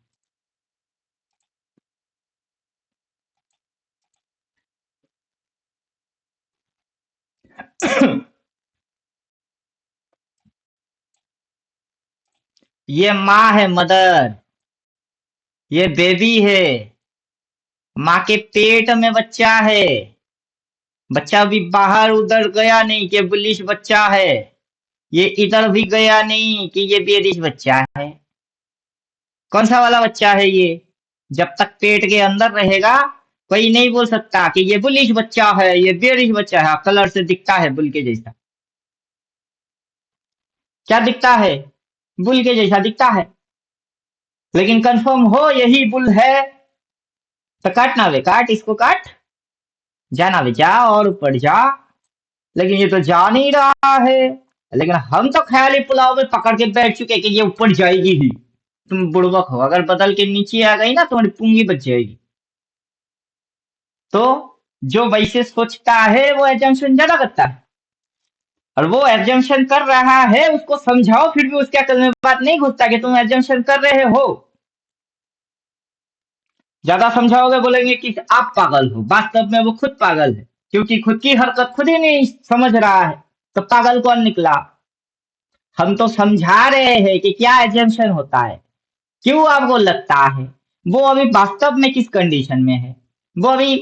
ये माँ है, मदर। ये बेबी है। माँ के पेट में बच्चा है। बच्चा भी बाहर उधर गया नहीं कि बुलिश बच्चा है, ये इधर भी गया नहीं कि ये बेरिश बच्चा है। कौन सा वाला बच्चा है ये? जब तक पेट के अंदर रहेगा कोई नहीं बोल सकता कि ये बुलिश बच्चा है, ये बेरिश बच्चा है। कलर से दिखता है बुल के जैसा। क्या दिखता है? बुल के जैसा दिखता है। लेकिन कंफर्म हो यही बुल है तो काटना वे काट, इसको काट। जाना वे जा और ऊपर जा। लेकिन ये तो जा नहीं रहा है। लेकिन हम तो ख्याली पुलाव में पकड़ के बैठ चुके कि ये ऊपर जाएगी ही। तुम बुड़बक हो, अगर बदल के नीचे आ गई ना तुम्हारी पूंगी बच जाएगी। तो जो वैसे सोचता है वो एजम्पशन ज्यादा करता है, और वो एजम्पशन कर रहा है उसको समझाओ फिर भी उसके अकल में बात नहीं घुसता कि तुम एजम्पशन कर रहे हो। ज्यादा समझाओगे बोलेंगे कि आप पागल हो, वास्तव में वो खुद पागल है क्योंकि खुद की हरकत खुद ही नहीं समझ रहा है। तो पागल कौन निकला? हम तो समझा रहे हैं कि क्या एजम्पशन होता है, क्यों आपको लगता है। वो अभी वास्तव में किस कंडीशन में है? वो अभी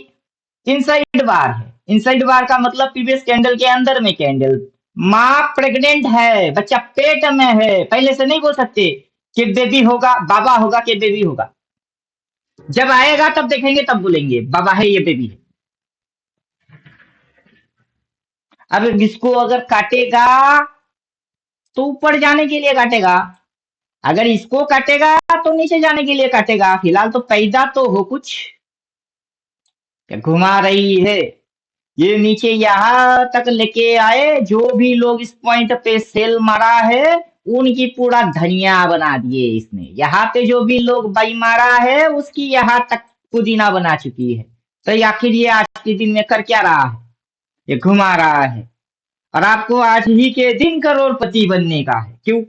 इनसाइड बार है। इनसाइड बार का मतलब प्रीवियस कैंडल के अंदर में कैंडल। माँ प्रेग्नेंट है, बच्चा पेट में है, पहले से नहीं बोल सकते कि बेबी होगा, बाबा होगा कि बेबी होगा। जब आएगा तब देखेंगे तब बोलेंगे बाबा है ये बेबी है। अब इसको अगर काटेगा तो ऊपर जाने के लिए काटेगा, अगर इसको काटेगा तो नीचे जाने के लिए काटेगा। फिलहाल तो पैदा तो हो कुछ, घुमा रही है। ये नीचे यहाँ तक लेके आए, जो भी लोग इस पॉइंट पे सेल मारा है उनकी पूरा धनिया बना दिए इसने। यहाँ पे जो भी लोग बाई मारा है उसकी यहाँ तक पुदीना बना चुकी है। तो आखिर ये आज के दिन में कर क्या रहा है? ये घुमा रहा है। और आपको आज ही के दिन करोड़पति बनने का है। क्यों?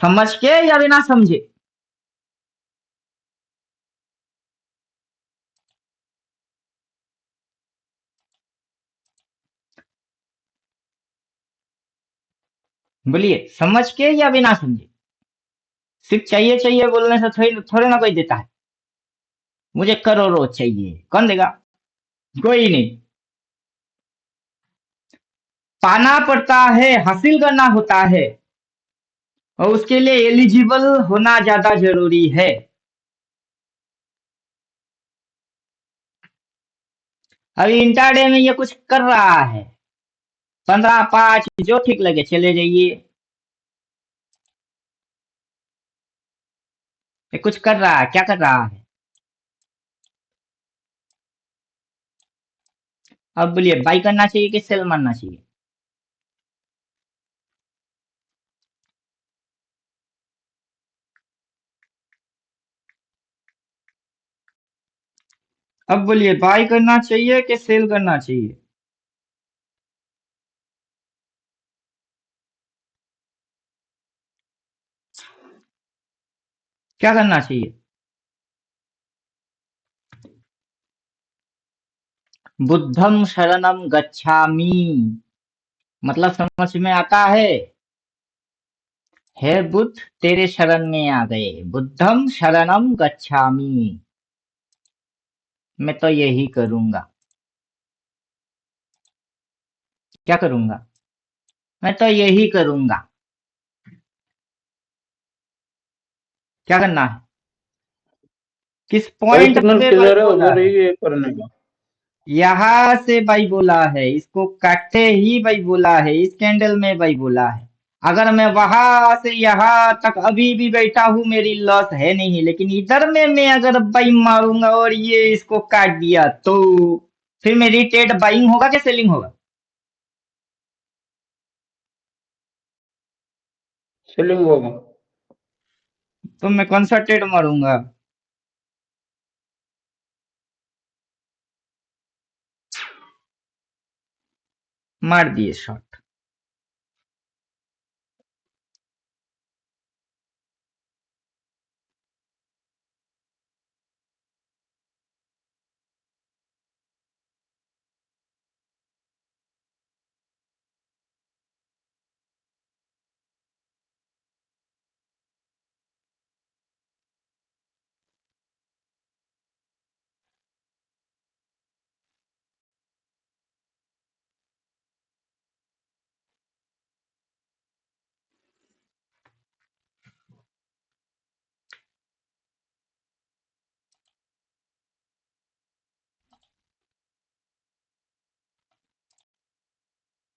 समझ के या बिना समझे? बोलिए, समझ के या बिना समझे? सिर्फ चाहिए चाहिए बोलने से थोड़ी थोड़े ना कोई देता है। मुझे करोड़ों चाहिए, कौन देगा? कोई नहीं। पाना पड़ता है, हासिल करना होता है, और उसके लिए एलिजिबल होना ज्यादा जरूरी है। अभी इंटरडे में ये कुछ कर रहा है, 15-5 जो ठीक लगे चले जाइए। ये कुछ कर रहा है, क्या कर रहा है? अब बोलिए, बाई करना चाहिए कि सेल मारना चाहिए? अब बोलिए बाय करना चाहिए कि सेल करना चाहिए? क्या करना चाहिए? बुद्धम शरणम गच्छामि मतलब समझ में आता है? हे बुद्ध तेरे शरण में आ गए, बुद्धम शरणम गच्छामि। मैं तो यही करूंगा। क्या करूंगा? मैं तो यही करूंगा। क्या करना है? किस भाई पॉइंट सिग्नल पे भाई किधर है बोला उधर है? ही ये करने का। यहां से भाई बोला है, इसको काटते ही भाई बोला है, इस कैंडल में भाई बोला है। अगर मैं वहां से यहां तक अभी भी बैठा हूं मेरी लॉस है नहीं, लेकिन इधर में मैं अगर बाई मारूंगा और ये इसको काट दिया तो फिर मेरी ट्रेड बाइंग होगा कि सेलिंग होगा? सेलिंग होगा। तो मैं कौन सा ट्रेड मारूंगा? मार दिए शॉट।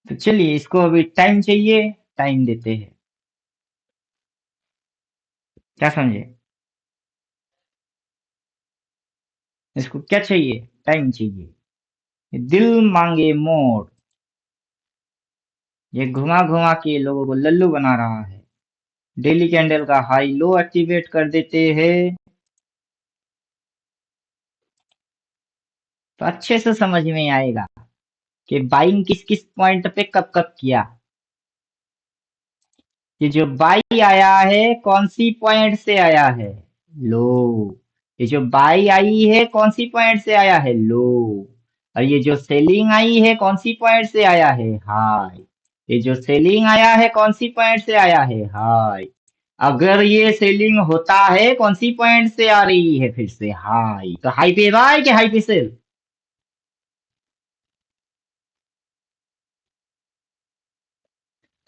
तो चलिए इसको अभी टाइम चाहिए, टाइम देते हैं। क्या समझे? इसको क्या चाहिए? टाइम चाहिए। दिल मांगे मोर। ये घुमा घुमा के लोगों को लल्लू बना रहा है। डेली कैंडल का हाई लो एक्टिवेट कर देते हैं तो अच्छे से समझ में आएगा कि बाइंग किस किस पॉइंट पे कब कब किया। ये जो बाई आया है कौन सी पॉइंट से आया है? लो। ये जो बाई आई है कौन सी पॉइंट से आया है? लो। और ये जो सेलिंग आई है कौन सी पॉइंट से आया है? हाई। ये जो सेलिंग आया है कौन सी पॉइंट से आया है? हाई। अगर ये सेलिंग होता है कौन सी पॉइंट से आ रही है? फिर से हाई। तो हाई पे बाय कि हाई पे सेल?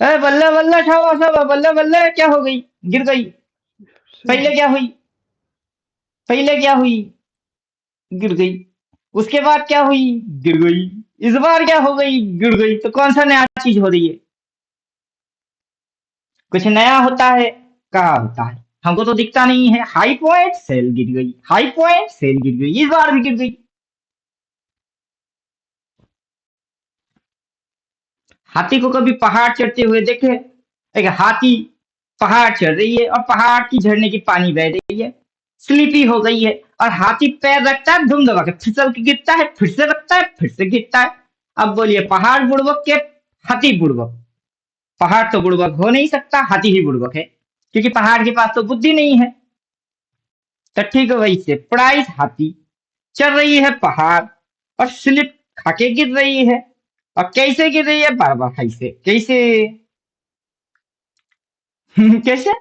अरे बल्ले बल्ले शाबाश शाबाश, बल्ले बल्ले, क्या हो गई? गिर गई। पहले क्या हुई? पहले क्या हुई? गिर गई। उसके बाद क्या हुई? गिर गई। इस बार क्या हो गई? गिर गई। तो कौन सा नया चीज हो रही है? कुछ नया होता है? कहाँ होता है? हमको तो दिखता नहीं है। हाई पॉइंट सेल गिर गई, हाई पॉइंट सेल गिर गई, इस बार भी गिर गई। हाथी को कभी पहाड़ चढ़ते हुए देखे? एक हाथी पहाड़ चढ़ रही है और पहाड़ की झरने की पानी बह रही है, स्लीपी हो गई है, और हाथी पैर रखता है, धुम दबा के फिसल के गिरता है, फिर से रखता है, फिर से गिरता है। अब बोलिए पहाड़ बुड़बक के हाथी बुड़बक? पहाड़ तो बुड़बक हो नहीं सकता, हाथी ही बुड़बक है, क्योंकि पहाड़ के पास तो बुद्धि नहीं है। तो ठीक है, वही से प्राइस हाथी चल रही है पहाड़ और स्लिप खाके गिर रही है। और कैसे गिर रही है? बार बार खाई से। कैसे? कैसे?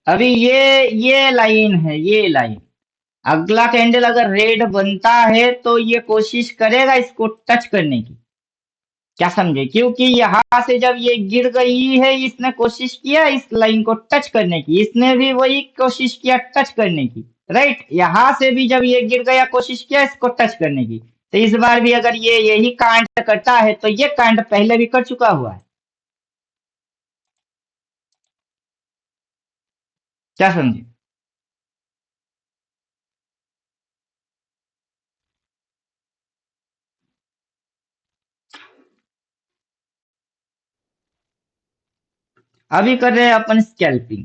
अभी ये लाइन है, ये लाइन। अगला कैंडल अगर रेड बनता है तो ये कोशिश करेगा इसको टच करने की। क्या समझे? क्योंकि यहाँ से जब ये गिर गई है इसने कोशिश किया इस लाइन को टच करने की, इसने भी वही कोशिश किया टच करने की। राइट, यहाँ से भी जब ये गिर गया कोशिश किया इसको टच करने की। तो इस बार भी अगर ये यही कांड करता है तो ये कांड पहले भी कर चुका हुआ है। क्या समझे? अभी कर रहे हैं अपन स्कैल्पिंग।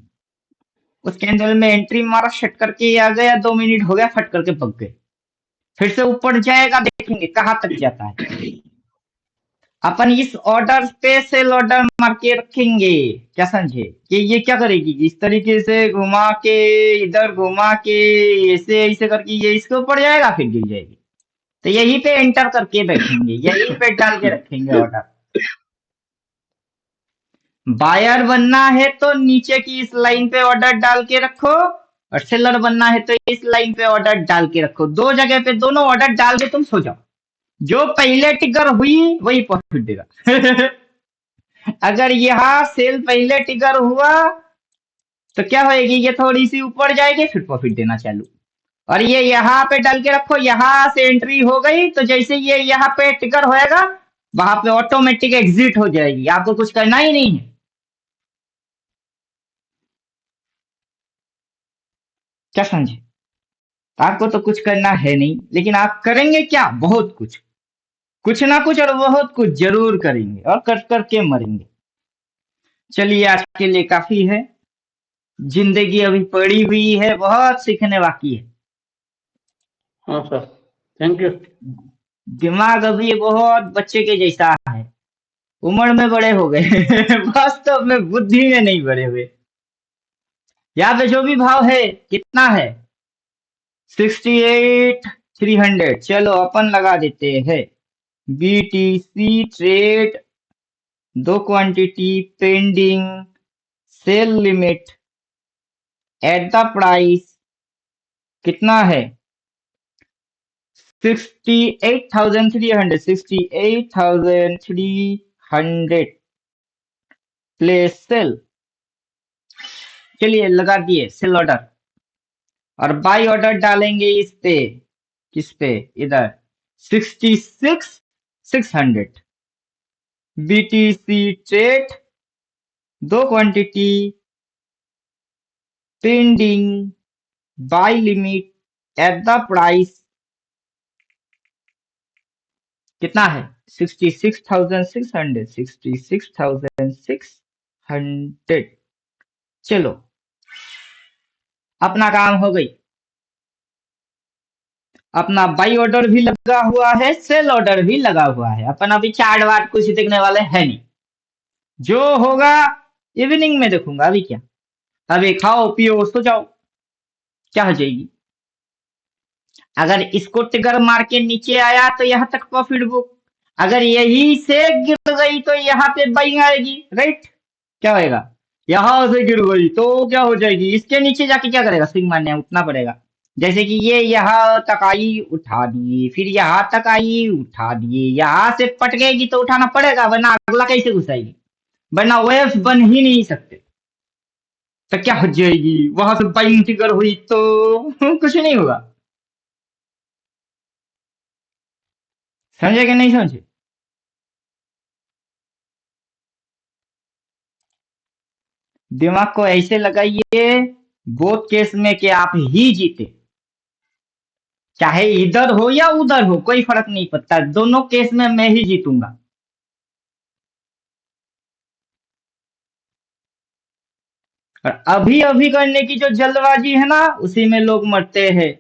उस कैंडल में एंट्री मारा, शट करके आ गया, 2 मिनट हो गया, फट करके पक गए। फिर से ऊपर जाएगा, देखेंगे कहां तक जाता है। अपन इस ऑर्डर पे सेल ऑर्डर मार के रखेंगे, क्या समझे? कि ये क्या करेगी, इस तरीके से घुमा के, इधर घुमा के, ऐसे ऐसे करके ये इसके ऊपर जाएगा, फिर गिर जाएगी। तो यहीं पे एंटर करके बैठेंगे, यहीं पे डाल के रखेंगे ऑर्डर। बायर बनना है तो नीचे की इस लाइन पे ऑर्डर डाल के रखो, और सेलर बनना है तो इस लाइन पे ऑर्डर डाल के रखो। 2 जगह पे दोनों ऑर्डर डाल के तुम सो जाओ। जो पहले ट्रिगर हुई वही प्रॉफिट देगा। अगर यहाँ सेल पहले ट्रिगर हुआ तो क्या होएगी, ये थोड़ी सी ऊपर जाएगी, फिर प्रॉफिट देना चालू। और ये यहाँ पे डाल के रखो, यहाँ से एंट्री हो गई तो जैसे ये यहाँ पे ट्रिगर होएगा, वहां पे ऑटोमेटिक एग्जिट हो जाएगी, आपको कुछ करना ही नहीं है। क्या समझे? आपको तो कुछ करना है नहीं, लेकिन आप करेंगे क्या? बहुत कुछ, कुछ ना कुछ और बहुत कुछ जरूर करेंगे, और कर करके मरेंगे। चलिए, आज के लिए काफी है। जिंदगी अभी पड़ी हुई है, बहुत सीखने बाकी है। हाँ सर, थैंक यू। दिमाग अभी बहुत बच्चे के जैसा है, उम्र में बड़े हो गए। वास्तव में बुद्धि में नहीं बड़े हुए। यहाँ पे जो भी भाव है, कितना है? 68,300। चलो अपन लगा देते हैं। BTC trade, 2 quantity pending, sell limit at the price कितना है? 68,300। 68,300 प्लेस सेल। चलिए लगा दिए सेल ऑर्डर, और बाई ऑर्डर डालेंगे इस पे, किस पे? इधर 66,600। BTC trade, 2 quantity pending, buy limit at the price कितना है? 66,600। 66,600। चलो, अपना काम हो गई। अपना बाई ऑर्डर भी लगा हुआ है, सेल ऑर्डर भी लगा हुआ है। अपन अभी चार्ट वार्ट कुछ देखने वाले है नहीं, जो होगा इवनिंग में देखूंगा। अभी क्या, अभी खाओ पियो सो जाओ, क्या हो जाएगी? अगर इसको ट्रिगर मार के नीचे आया तो यहाँ तक प्रॉफिट बुक, अगर यही से गिर गई तो यहाँ पे बाइंग आएगी, राइट? क्या होएगा? यहां से गिर गई तो क्या हो जाएगी? इसके नीचे जाके क्या करेगा? स्विंग मारने उठना पड़ेगा। जैसे कि ये यहाँ तक आई, उठा दिए, फिर यहाँ तक आई, उठा दिए, यहाँ से पटकेगी तो उठाना पड़ेगा, वरना अगला कैसे घुसाएगी? वरना वेव्स बन ही नहीं सकते। तो क्या हो जाएगी? वहां से बाइंग ट्रिगर हुई तो कुछ नहीं होगा। समझे कि नहीं समझे? दिमाग को ऐसे लगाइए, बोथ केस में कि आप ही जीते, चाहे इधर हो या उधर हो, कोई फर्क नहीं पड़ता, दोनों केस में मैं ही जीतूंगा। और अभी अभी करने की जो जल्दबाजी है ना, उसी में लोग मरते हैं।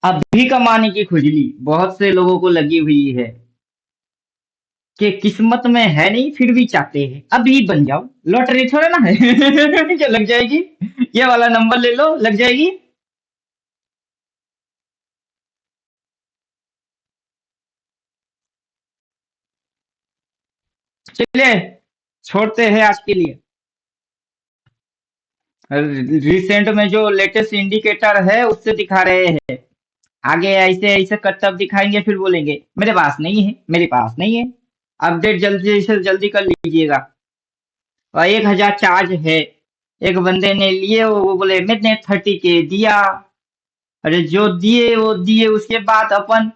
अभी कमाने की खुजली बहुत से लोगों को लगी हुई है, कि किस्मत में है नहीं फिर भी चाहते हैं अभी बन जाओ। लॉटरी थोड़ा ना है क्या लग जाएगी, ये वाला नंबर ले लो लग जाएगी। चलिए छोड़ते हैं आज के लिए। रिसेंट में जो लेटेस्ट इंडिकेटर है उससे दिखा रहे हैं, आगे ऐसे ऐसे करतब दिखाएंगे, फिर बोलेंगे मेरे पास नहीं है, मेरे पास नहीं है। अपडेट जल्दी से जल्दी कर लीजिएगा। और 1,000 चार्ज है, एक बंदे ने लिए, वो बोले मैंने 30 के दिया। अरे जो दिए वो दिए, उसके बाद अपन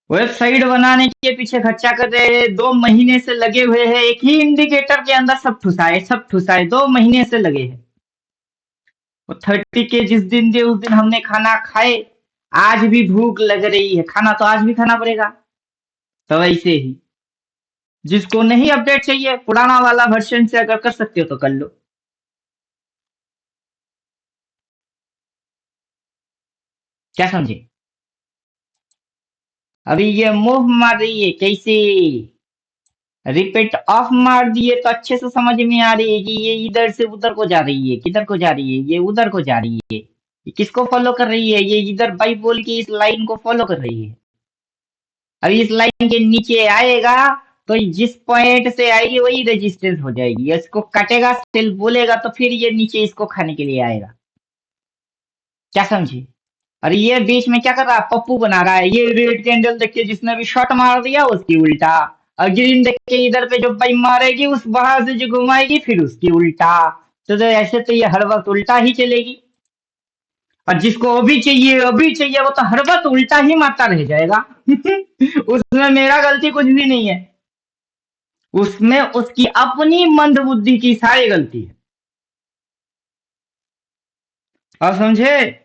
वेबसाइट बनाने के पीछे खर्चा कर रहे हैं, 2 महीने से लगे हुए हैं, एक ही इंडिकेटर के अंदर सब ठुसाए सब ठुसाए, 2 महीने से लगे हैं। वो 30 के जिस दिन दिए उस दिन हमने खाना खाए, आज भी भूख लग रही है, खाना तो आज भी खाना पड़ेगा। तो वैसे ही जिसको नहीं अपडेट चाहिए पुराना वाला वर्जन से अगर कर सकते हो तो कर लो। क्या समझे? अभी ये मूव मार रही है कैसे, रिपीट ऑफ मार दिए तो अच्छे से समझ में आ रही है कि ये इधर से उधर को जा रही है। किधर को जा रही है? ये उधर को जा रही है। ये किसको फॉलो कर रही है? ये इधर बाई बोल के इस लाइन को फॉलो कर रही है। अभी इस लाइन के नीचे आएगा तो जिस पॉइंट से आएगी वही रेजिस्टेंस हो जाएगी। इसको कटेगा सेल बोलेगा तो फिर ये नीचे इसको खाने के लिए आएगा। क्या समझे? अरे ये बीच में क्या कर रहा है? पप्पू बना रहा है। ये रेड कैंडल देख के जिसने भी शॉट मार दिया उसकी उल्टा, और ग्रीन देख के इधर पे जो बाई मारेगी उस बाहर से जो घुमाएगी फिर उसकी उल्टा। तो ऐसे तो ये हर वक्त उल्टा ही चलेगी। और जिसको अभी चाहिए वो तो हर वक्त उल्टा ही मारता रह जाएगा। उसमें मेरा गलती कुछ भी नहीं है, उसमें उसकी अपनी मंद बुद्धि की सारी गलती है। और समझे?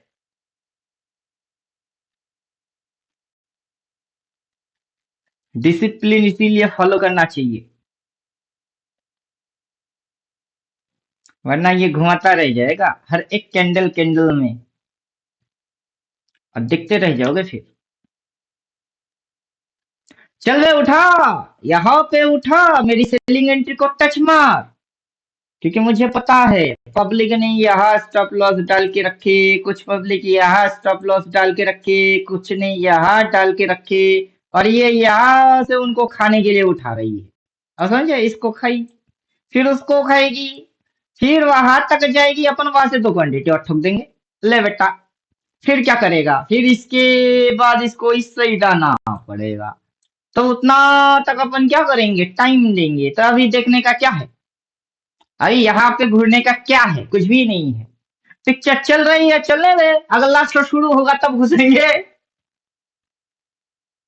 डिसिप्लिन इसीलिए फॉलो करना चाहिए, वरना ये घुमाता रह जाएगा हर एक कैंडल कैंडल में और दिखते रह जाओगे फिर। चल रे उठा, यहाँ पे उठा, मेरी सेलिंग एंट्री को टच मार, क्योंकि मुझे पता है पब्लिक ने यहाँ स्टॉप लॉस डाल के रखे, कुछ पब्लिक यहाँ स्टॉप लॉस डाल के रखे, कुछ ने यहाँ डाल के रखे, और ये यहाँ से उनको खाने के लिए उठा रही है। और समझे? इसको खाई, फिर उसको खाएगी, फिर वहां तक जाएगी, अपन वहां से 2 क्वांटिटी और ठोक देंगे। ले बेटा, फिर क्या करेगा? फिर इसके बाद इसको इससे ही डालना पड़ेगा। तो उतना तक अपन क्या करेंगे? टाइम देंगे। तो अभी देखने का क्या है? अरे यहाँ पे घूरने का क्या है? कुछ भी नहीं है। पिक्चर चल रही है, चलने दे, अगला शो शुरू होगा तब घुसेंगे।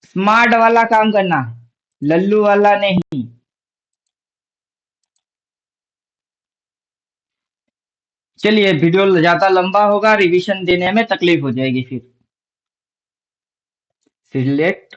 स्मार्ट वाला काम करना है, लल्लू वाला नहीं। चलिए वीडियो ज्यादा लंबा होगा, रिवीजन देने में तकलीफ हो जाएगी। फिर सिलेक्ट